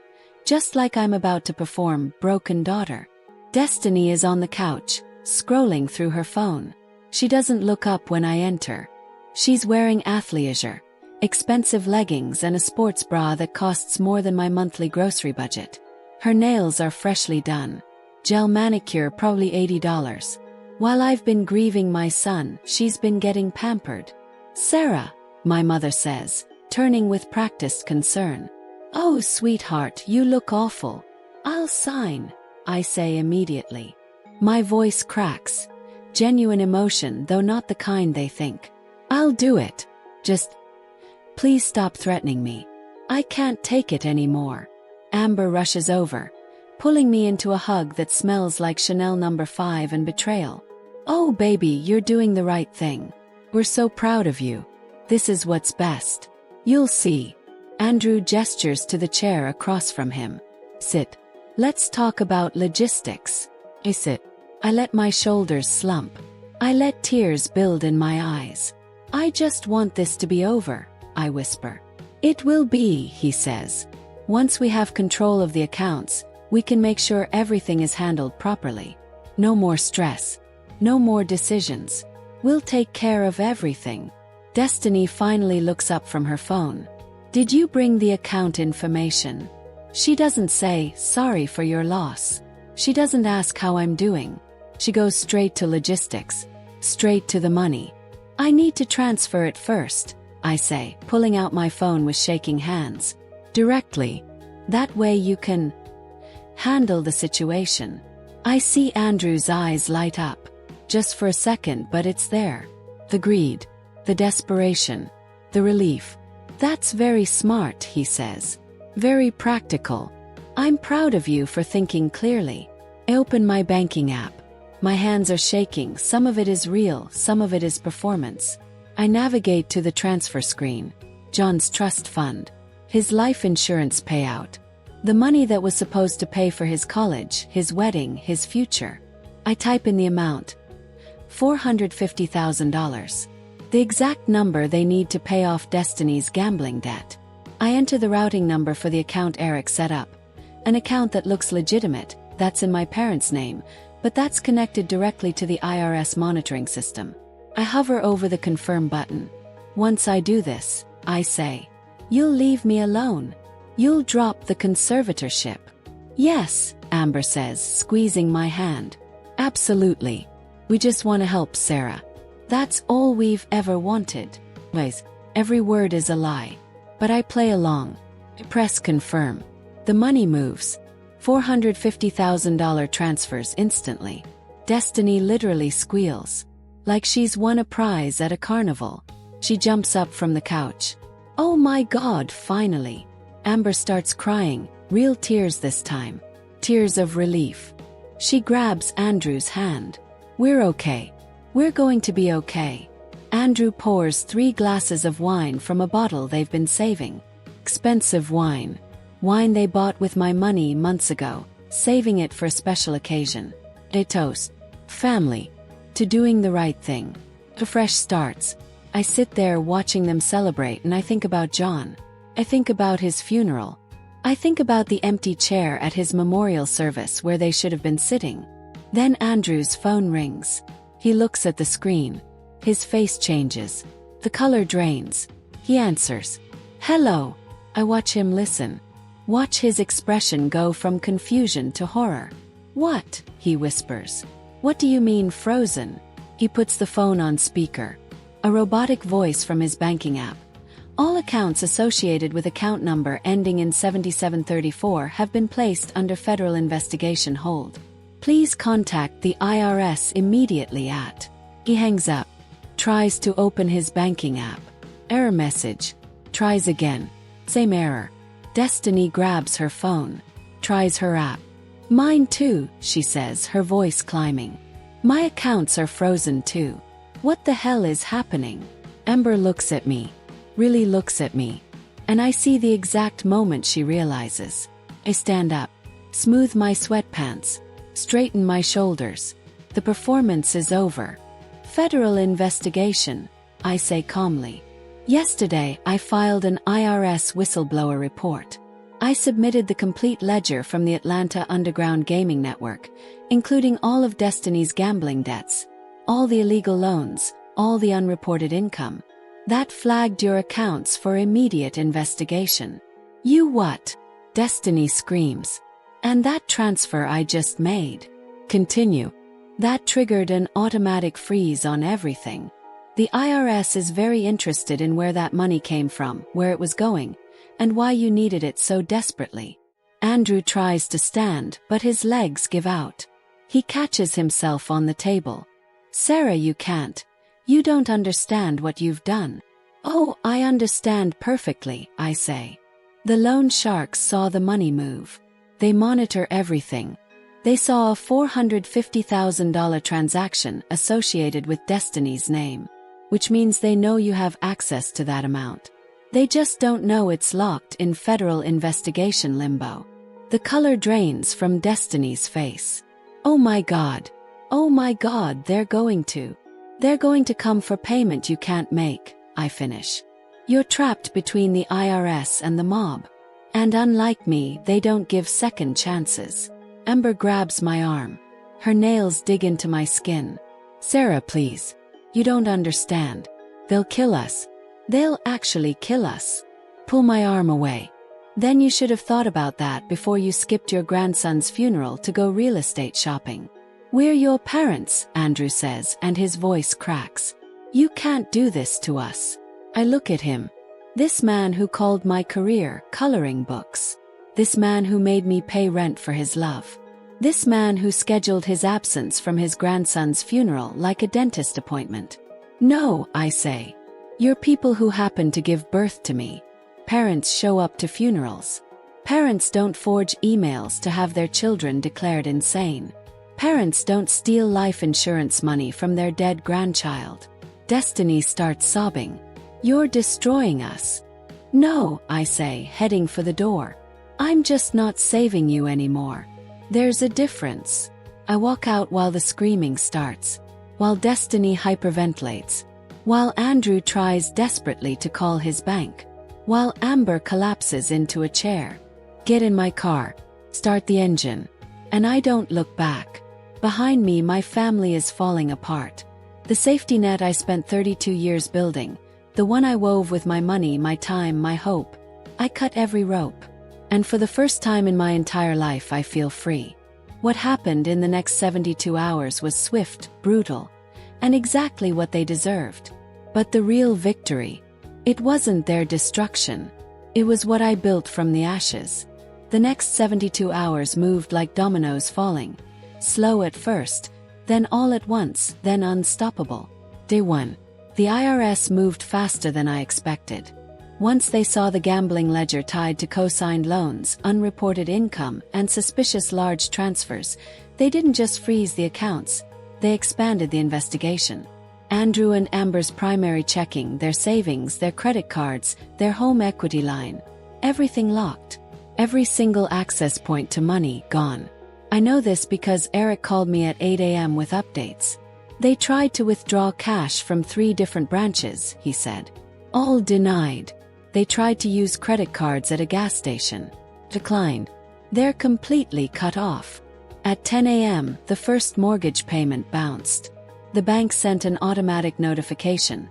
just like I'm about to perform broken daughter. Destiny is on the couch, scrolling through her phone. She doesn't look up when I enter. She's wearing athleisure, expensive leggings and a sports bra that costs more than my monthly grocery budget. Her nails are freshly done. Gel manicure probably $80. While I've been grieving my son, she's been getting pampered. Sarah, my mother says, turning with practiced concern. Oh, sweetheart, you look awful. I'll sign, I say immediately. My voice cracks. Genuine emotion, though not the kind they think. I'll do it. Just, please stop threatening me. I can't take it anymore. Amber rushes over, pulling me into a hug that smells like Chanel No. 5 and betrayal. Oh baby, you're doing the right thing. We're so proud of you. This is what's best. You'll see. Andrew gestures to the chair across from him. Sit. Let's talk about logistics. I sit. I let my shoulders slump. I let tears build in my eyes. I just want this to be over, I whisper. It will be, he says. Once we have control of the accounts, we can make sure everything is handled properly. No more stress. No more decisions. We'll take care of everything. Destiny finally looks up from her phone. Did you bring the account information? She doesn't say, sorry for your loss. She doesn't ask how I'm doing. She goes straight to logistics. Straight to the money. I need to transfer it first, I say, pulling out my phone with shaking hands. Directly. That way you can handle the situation. I see Andrew's eyes light up. Just for a second, but it's there. The greed. The desperation. The relief. That's very smart, he says. Very practical. I'm proud of you for thinking clearly. I open my banking app. My hands are shaking, some of it is real, some of it is performance. I navigate to the transfer screen. John's trust fund. His life insurance payout. The money that was supposed to pay for his college, his wedding, his future. I type in the amount. $450,000. The exact number they need to pay off Destiny's gambling debt. I enter the routing number for the account Eric set up. An account that looks legitimate, that's in my parents' name, but that's connected directly to the IRS monitoring system. I hover over the confirm button. Once I do this, I say, you'll leave me alone. You'll drop the conservatorship. Yes, Amber says, squeezing my hand. Absolutely. We just want to help Sarah. That's all we've ever wanted. Anyways, Every word is a lie. But I play along. I press confirm. The money moves. $450,000 transfers instantly. Destiny literally squeals. Like she's won a prize at a carnival. She jumps up from the couch. Oh my God, finally. Amber starts crying, real tears this time. Tears of relief. She grabs Andrew's hand. We're okay. We're going to be okay. Andrew pours 3 glasses of wine from a bottle they've been saving. Expensive wine. Wine they bought with my money months ago, saving it for a special occasion. They toast. Family. To doing the right thing. To fresh starts. I sit there watching them celebrate and I think about John. I think about his funeral. I think about the empty chair at his memorial service where they should have been sitting. Then Andrew's phone rings. He looks at the screen. His face changes. The color drains. He answers. Hello. I watch him listen. Watch his expression go from confusion to horror. What? He whispers. What do you mean frozen? He puts the phone on speaker. A robotic voice from his banking app. All accounts associated with account number ending in 7734 have been placed under federal investigation hold. Please contact the IRS immediately at. He hangs up. Tries to open his banking app. Error message. Tries again. Same error. Destiny grabs her phone. Tries her app. Mine too, she says, her voice climbing. My accounts are frozen too. What the hell is happening? Amber looks at me. Really looks at me. And I see the exact moment she realizes. I stand up. Smooth my sweatpants. Straighten my shoulders. The performance is over. Federal investigation, I say calmly. Yesterday, I filed an IRS whistleblower report. I submitted the complete ledger from the Atlanta Underground Gaming Network, including all of Destiny's gambling debts, all the illegal loans, all the unreported income. That flagged your accounts for immediate investigation. You what? Destiny screams. And that transfer I just made. Continue. That triggered an automatic freeze on everything. The IRS is very interested in where that money came from, where it was going, and why you needed it so desperately. Andrew tries to stand, but his legs give out. He catches himself on the table. Sarah, you can't. You don't understand what you've done. Oh, I understand perfectly, I say. The loan sharks saw the money move. They monitor everything. They saw a $450,000 transaction associated with Destiny's name, which means they know you have access to that amount. They just don't know it's locked in federal investigation limbo. The color drains from Destiny's face. Oh my God. Oh my God, they're going to come for payment you can't make, I finish. You're trapped between the IRS and the mob. And unlike me, they don't give second chances. Amber grabs my arm. Her nails dig into my skin. Sarah, please. You don't understand. They'll kill us. They'll actually kill us. Pull my arm away. Then you should have thought about that before you skipped your grandson's funeral to go real estate shopping. We're your parents, Andrew says, and his voice cracks. You can't do this to us. I look at him. This man who called my career coloring books. This man who made me pay rent for his love. This man who scheduled his absence from his grandson's funeral like a dentist appointment. No, I say. You're people who happen to give birth to me. Parents show up to funerals. Parents don't forge emails to have their children declared insane. Parents don't steal life insurance money from their dead grandchild. Destiny starts sobbing. You're destroying us. No, I say, heading for the door. I'm just not saving you anymore. There's a difference. I walk out while the screaming starts, while Destiny hyperventilates, while Andrew tries desperately to call his bank, while Amber collapses into a chair. Get in my car. Start the engine. And I don't look back. Behind me, my family is falling apart. The safety net I spent 32 years building, the one I wove with my money, my time, my hope. I cut every rope. And for the first time in my entire life, I feel free. What happened in the next 72 hours was swift, brutal, and exactly what they deserved. But the real victory, It wasn't their destruction. It was what I built from the ashes. The next 72 hours moved like dominoes falling. Slow at first, then all at once, then unstoppable. Day 1. The IRS moved faster than I expected. Once they saw the gambling ledger tied to co-signed loans, unreported income, and suspicious large transfers, they didn't just freeze the accounts, they expanded the investigation. Andrew and Amber's primary checking, their savings, their credit cards, their home equity line. Everything locked. Every single access point to money gone. I know this because Eric called me at 8 a.m. with updates. They tried to withdraw cash from 3 different branches, he said. All denied. They tried to use credit cards at a gas station. Declined. They're completely cut off. At 10 a.m., the first mortgage payment bounced. The bank sent an automatic notification.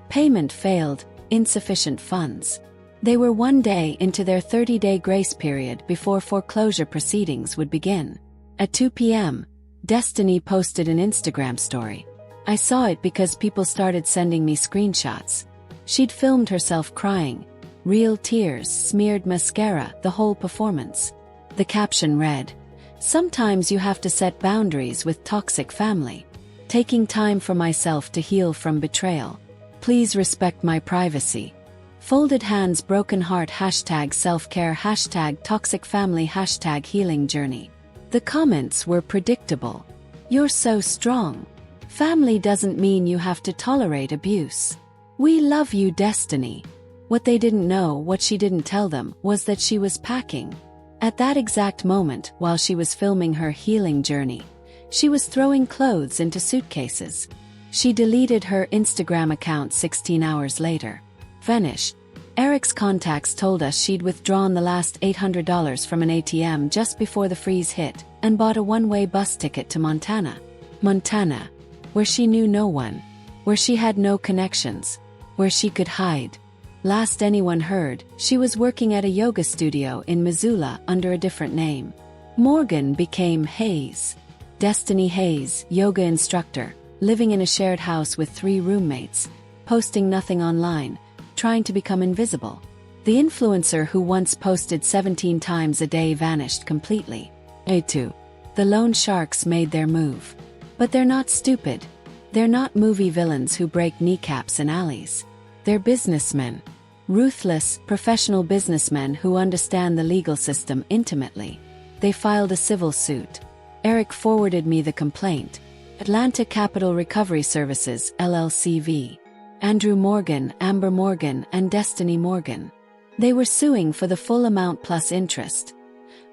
Payment failed, insufficient funds. They were 1 day into their 30-day grace period before foreclosure proceedings would begin. At 2 p.m., Destiny posted an Instagram story. I saw it because people started sending me screenshots. She'd filmed herself crying. Real tears, smeared mascara, the whole performance. The caption read, "Sometimes you have to set boundaries with toxic family. Taking time for myself to heal from betrayal. Please respect my privacy. Folded hands, broken heart, #self-care, #toxic family, #healing journey." The comments were predictable. You're so strong. Family doesn't mean you have to tolerate abuse. We love you, Destiny. What they didn't know, what she didn't tell them, was that she was packing. At that exact moment, while she was filming her healing journey, she was throwing clothes into suitcases. She deleted her Instagram account 16 hours later. Vanished. Eric's contacts told us she'd withdrawn the last $800 from an ATM just before the freeze hit and bought a one-way bus ticket to Montana. Montana, where she knew no one, where she had no connections, where she could hide. Last anyone heard, she was working at a yoga studio in Missoula under a different name. Morgan became Hayes. Destiny Hayes, yoga instructor, living in a shared house with 3 roommates, posting nothing online, trying to become invisible. The influencer who once posted 17 times a day vanished completely. A2. The loan sharks made their move. But they're not stupid. They're not movie villains who break kneecaps in alleys. They're businessmen. Ruthless, professional businessmen who understand the legal system intimately. They filed a civil suit. Eric forwarded me the complaint. Atlanta Capital Recovery Services, LLCV. Andrew Morgan, Amber Morgan, and Destiny Morgan. They were suing for the full amount plus interest.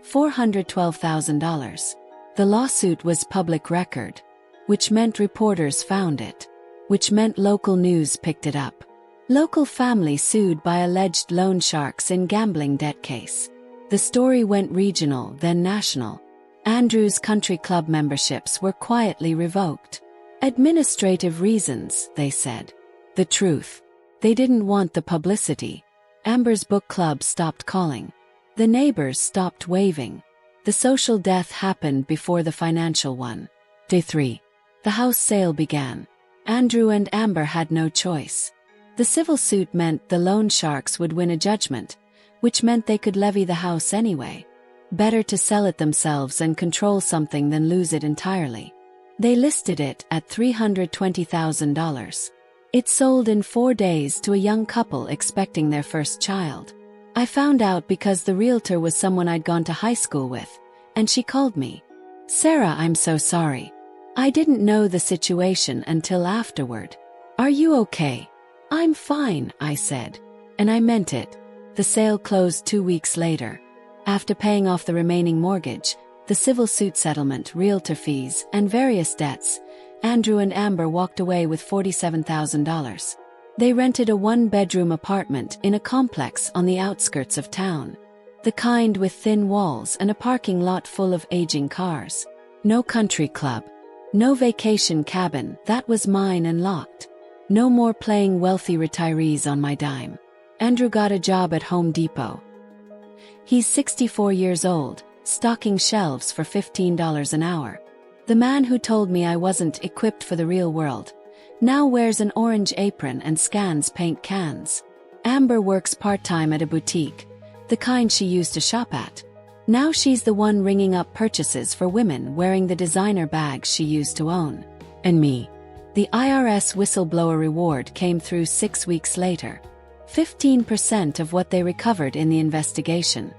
$412,000. The lawsuit was public record, which meant reporters found it, which meant local news picked it up. Local family sued by alleged loan sharks in gambling debt case. The story went regional, then national. Andrew's country club memberships were quietly revoked. Administrative reasons, they said. The truth. They didn't want the publicity. Amber's book club stopped calling. The neighbors stopped waving. The social death happened before the financial one. Day 3. The house sale began. Andrew and Amber had no choice. The civil suit meant the loan sharks would win a judgment, which meant they could levy the house anyway. Better to sell it themselves and control something than lose it entirely. They listed it at $320,000. It sold in 4 days to a young couple expecting their first child. I found out because the realtor was someone I'd gone to high school with, and she called me. "Sarah, I'm so sorry. I didn't know the situation until afterward. Are you okay?" "I'm fine," I said. And I meant it. The sale closed 2 weeks later. After paying off the remaining mortgage, the civil suit settlement, realtor fees, and various debts, Andrew and Amber walked away with $47,000. They rented a 1-bedroom apartment in a complex on the outskirts of town. The kind with thin walls and a parking lot full of aging cars. No country club. No vacation cabin, that was mine and locked. No more playing wealthy retirees on my dime. Andrew got a job at Home Depot. He's 64 years old, stocking shelves for $15 an hour. The man who told me I wasn't equipped for the real world now wears an orange apron and scans paint cans. Amber works part-time at a boutique, the kind she used to shop at. Now she's the one ringing up purchases for women wearing the designer bags she used to own. And me. The IRS whistleblower reward came through 6 weeks later. 15% of what they recovered in the investigation.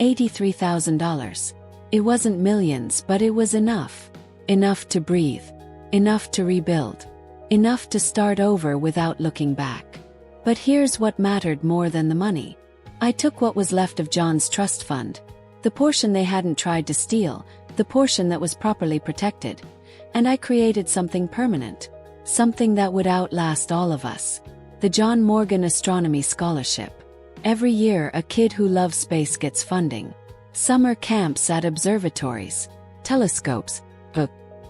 $83,000. It wasn't millions, but it was enough. Enough to breathe. Enough to rebuild. Enough to start over without looking back. But here's what mattered more than the money. I took what was left of John's trust fund, the portion they hadn't tried to steal, the portion that was properly protected, and I created something permanent, something that would outlast all of us. The John Morgan Astronomy Scholarship. Every year a kid who loves space gets funding. Summer camps at observatories, telescopes,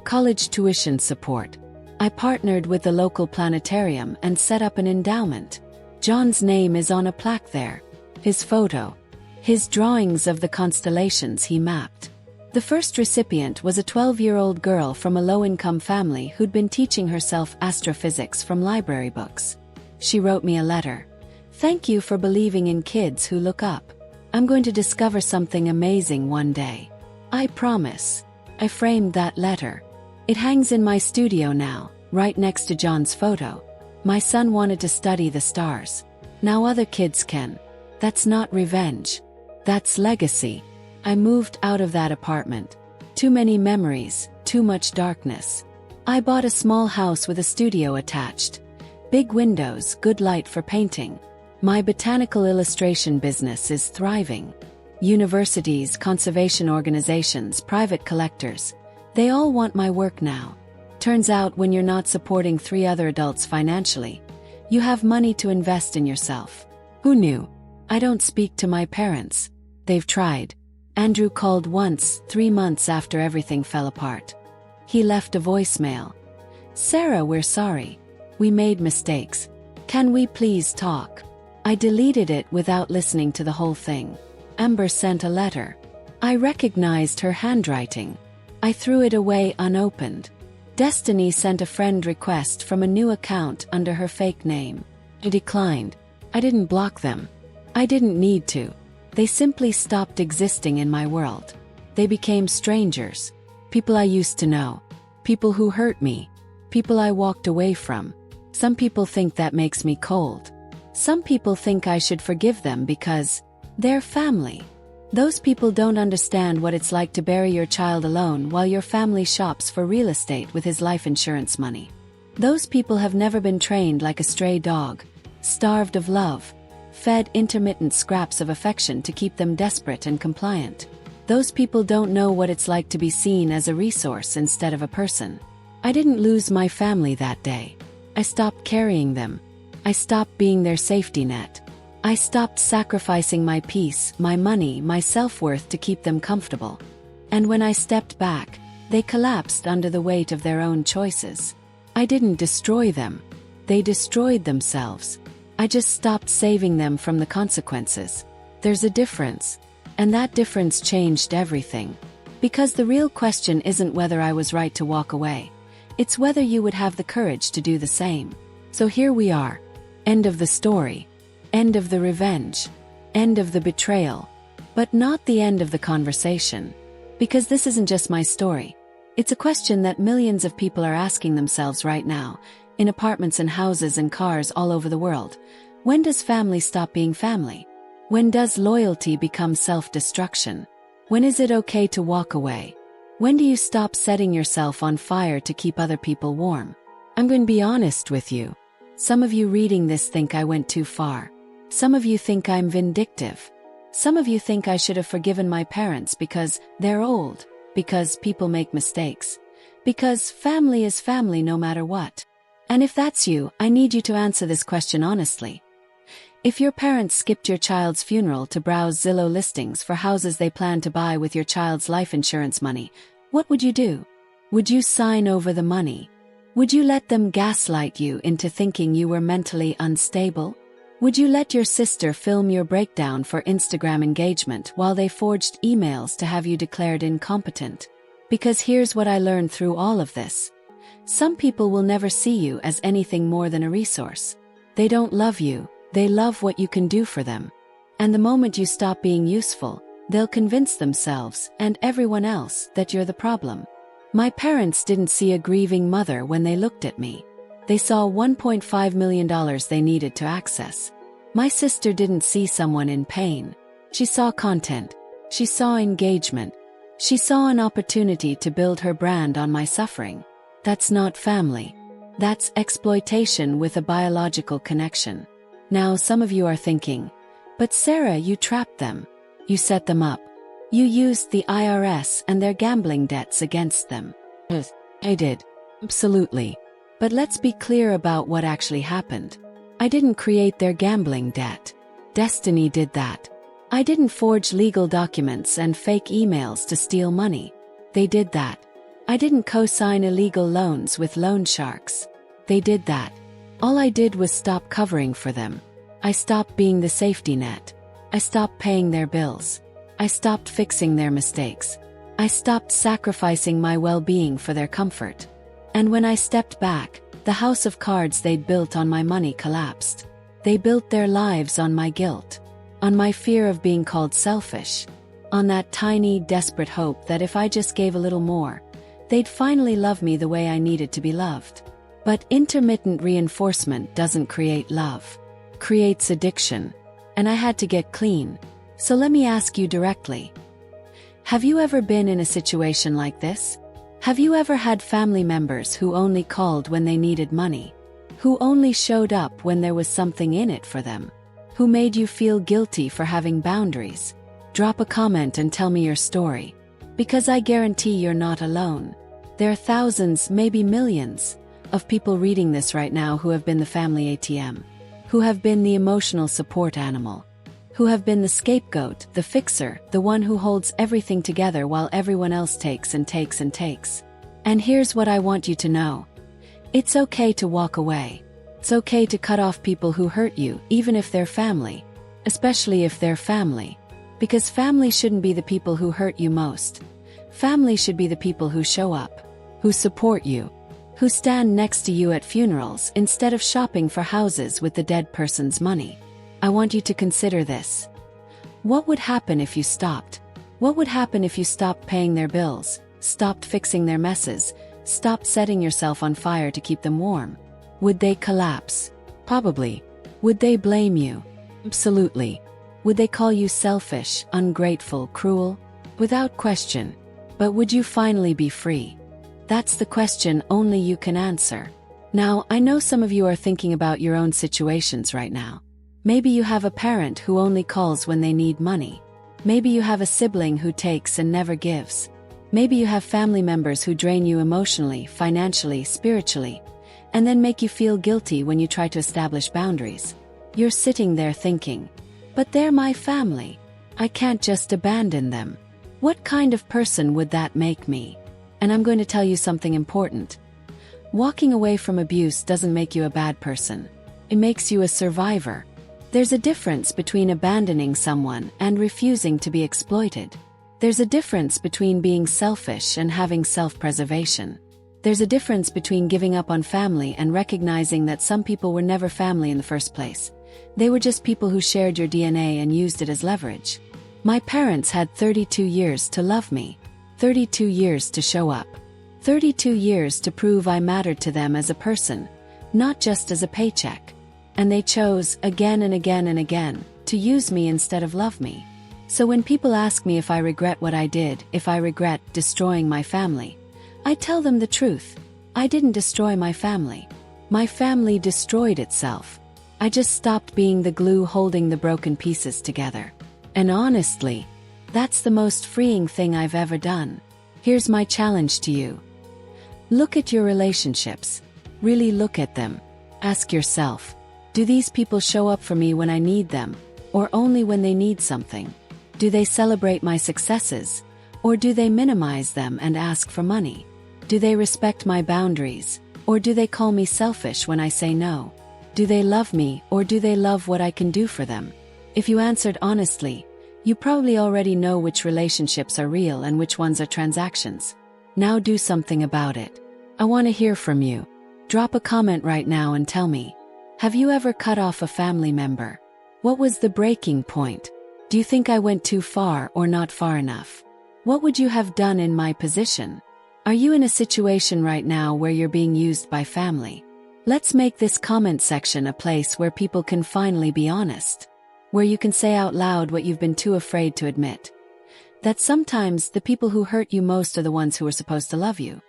college tuition support. I partnered with the local planetarium and set up an endowment. John's name is on a plaque there. His photo. His drawings of the constellations he mapped. The first recipient was a 12-year-old girl from a low-income family who'd been teaching herself astrophysics from library books. She wrote me a letter. "Thank you for believing in kids who look up. I'm going to discover something amazing one day. I promise." I framed that letter. It hangs in my studio now, right next to John's photo. My son wanted to study the stars. Now other kids can. That's not revenge. That's legacy. I moved out of that apartment. Too many memories, too much darkness. I bought a small house with a studio attached. Big windows, good light for painting. My botanical illustration business is thriving. Universities, conservation organizations, private collectors. They all want my work now. Turns out when you're not supporting 3 other adults financially, you have money to invest in yourself. Who knew? I don't speak to my parents. They've tried. Andrew called once, 3 months after everything fell apart. He left a voicemail. "Sarah, we're sorry. We made mistakes. Can we please talk?" I deleted it without listening to the whole thing. Amber sent a letter. I recognized her handwriting. I threw it away unopened. Destiny sent a friend request from a new account under her fake name. I declined. I didn't block them. I didn't need to. They simply stopped existing in my world. They became strangers. People I used to know. People who hurt me. People I walked away from. Some people think that makes me cold. Some people think I should forgive them because they're family. Those people don't understand what it's like to bury your child alone while your family shops for real estate with his life insurance money. Those people have never been trained like a stray dog, starved of love, fed intermittent scraps of affection to keep them desperate and compliant. Those people don't know what it's like to be seen as a resource instead of a person. I didn't lose my family that day. I stopped carrying them. I stopped being their safety net. I stopped sacrificing my peace, my money, my self-worth to keep them comfortable. And when I stepped back, they collapsed under the weight of their own choices. I didn't destroy them. They destroyed themselves. I just stopped saving them from the consequences. There's a difference. And that difference changed everything. Because the real question isn't whether I was right to walk away. It's whether you would have the courage to do the same. So here we are. End of the story. End of the revenge. End of the betrayal. But not the end of the conversation. Because this isn't just my story. It's a question that millions of people are asking themselves right now, in apartments and houses and cars all over the world. When does family stop being family? When does loyalty become self-destruction? When is it okay to walk away? When do you stop setting yourself on fire to keep other people warm? I'm going to be honest with you. Some of you reading this think I went too far. Some of you think I'm vindictive. Some of you think I should have forgiven my parents because they're old, because people make mistakes, because family is family no matter what. And if that's you, I need you to answer this question honestly. If your parents skipped your child's funeral to browse Zillow listings for houses they plan to buy with your child's life insurance money, what would you do? Would you sign over the money? Would you let them gaslight you into thinking you were mentally unstable? Would you let your sister film your breakdown for Instagram engagement while they forged emails to have you declared incompetent? Because here's what I learned through all of this. Some people will never see you as anything more than a resource. They don't love you. They love what you can do for them. And the moment you stop being useful, they'll convince themselves and everyone else that you're the problem. My parents didn't see a grieving mother when they looked at me. They saw $1.5 million they needed to access. My sister didn't see someone in pain. She saw content. She saw engagement. She saw an opportunity to build her brand on my suffering. That's not family. That's exploitation with a biological connection. Now some of you are thinking, but Sarah, you trapped them. You set them up. You used the IRS and their gambling debts against them. Yes, I did. Absolutely. But let's be clear about what actually happened. I didn't create their gambling debt. Destiny did that. I didn't forge legal documents and fake emails to steal money. They did that. I didn't co-sign illegal loans with loan sharks. They did that. All I did was stop covering for them. I stopped being the safety net. I stopped paying their bills. I stopped fixing their mistakes. I stopped sacrificing my well-being for their comfort. And when I stepped back, the house of cards they'd built on my money collapsed. They built their lives on my guilt, on my fear of being called selfish, on that tiny, desperate hope that if I just gave a little more, they'd finally love me the way I needed to be loved. But intermittent reinforcement doesn't create love. It creates addiction. And I had to get clean. So let me ask you directly. Have you ever been in a situation like this? Have you ever had family members who only called when they needed money? Who only showed up when there was something in it for them? Who made you feel guilty for having boundaries? Drop a comment and tell me your story. Because I guarantee you're not alone. There are thousands, maybe millions, of people reading this right now who have been the family ATM. Who have been the emotional support animal. Who have been the scapegoat, the fixer, the one who holds everything together while everyone else takes and takes and takes. And here's what I want you to know. It's okay to walk away. It's okay to cut off people who hurt you, even if they're family. Especially if they're family. Because family shouldn't be the people who hurt you most. Family should be the people who show up, who support you, who stand next to you at funerals instead of shopping for houses with the dead person's money. I want you to consider this. What would happen if you stopped? What would happen if you stopped paying their bills, stopped fixing their messes, stopped setting yourself on fire to keep them warm? Would they collapse? Probably. Would they blame you? Absolutely. Would they call you selfish, ungrateful, cruel? Without question. But would you finally be free? That's the question only you can answer. Now, I know some of you are thinking about your own situations right now. Maybe you have a parent who only calls when they need money. Maybe you have a sibling who takes and never gives. Maybe you have family members who drain you emotionally, financially, spiritually, and then make you feel guilty when you try to establish boundaries. You're sitting there thinking, but they're my family. I can't just abandon them. What kind of person would that make me? And I'm going to tell you something important. Walking away from abuse doesn't make you a bad person. It makes you a survivor. There's a difference between abandoning someone and refusing to be exploited. There's a difference between being selfish and having self-preservation. There's a difference between giving up on family and recognizing that some people were never family in the first place. They were just people who shared your DNA and used it as leverage. My parents had 32 years to love me. 32 years to show up. 32 years to prove I mattered to them as a person, not just as a paycheck. And they chose, again and again and again, to use me instead of love me. So when people ask me if I regret what I did, if I regret destroying my family, I tell them the truth. I didn't destroy my family. My family destroyed itself. I just stopped being the glue holding the broken pieces together. And honestly, that's the most freeing thing I've ever done. Here's my challenge to you. Look at your relationships. Really look at them. Ask yourself, do these people show up for me when I need them, or only when they need something? Do they celebrate my successes, or do they minimize them and ask for money? Do they respect my boundaries, or do they call me selfish when I say no? Do they love me, or do they love what I can do for them? If you answered honestly, you probably already know which relationships are real and which ones are transactions. Now do something about it. I want to hear from you. Drop a comment right now and tell me. Have you ever cut off a family member? What was the breaking point? Do you think I went too far or not far enough? What would you have done in my position? Are you in a situation right now where you're being used by family? Let's make this comment section a place where people can finally be honest. Where you can say out loud what you've been too afraid to admit. That sometimes the people who hurt you most are the ones who are supposed to love you.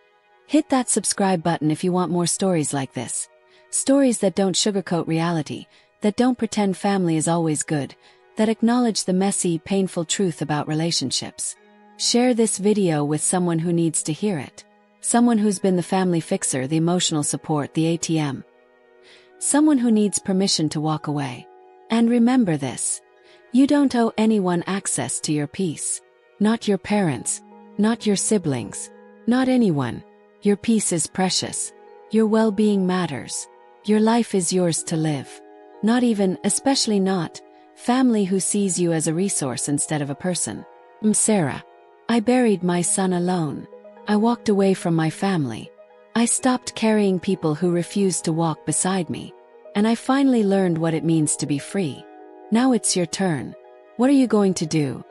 Hit that subscribe button if you want more stories like this. Stories that don't sugarcoat reality, that don't pretend family is always good, that acknowledge the messy, painful truth about relationships. Share this video with someone who needs to hear it. Someone who's been the family fixer, the emotional support, the ATM. Someone who needs permission to walk away. And remember this: you don't owe anyone access to your peace. Not your parents, not your siblings, not anyone. Your peace is precious. Your well-being matters. Your life is yours to live. Not even, especially not, family who sees you as a resource instead of a person. Sarah. I buried my son alone. I walked away from my family. I stopped carrying people who refused to walk beside me. And I finally learned what it means to be free. Now it's your turn. What are you going to do?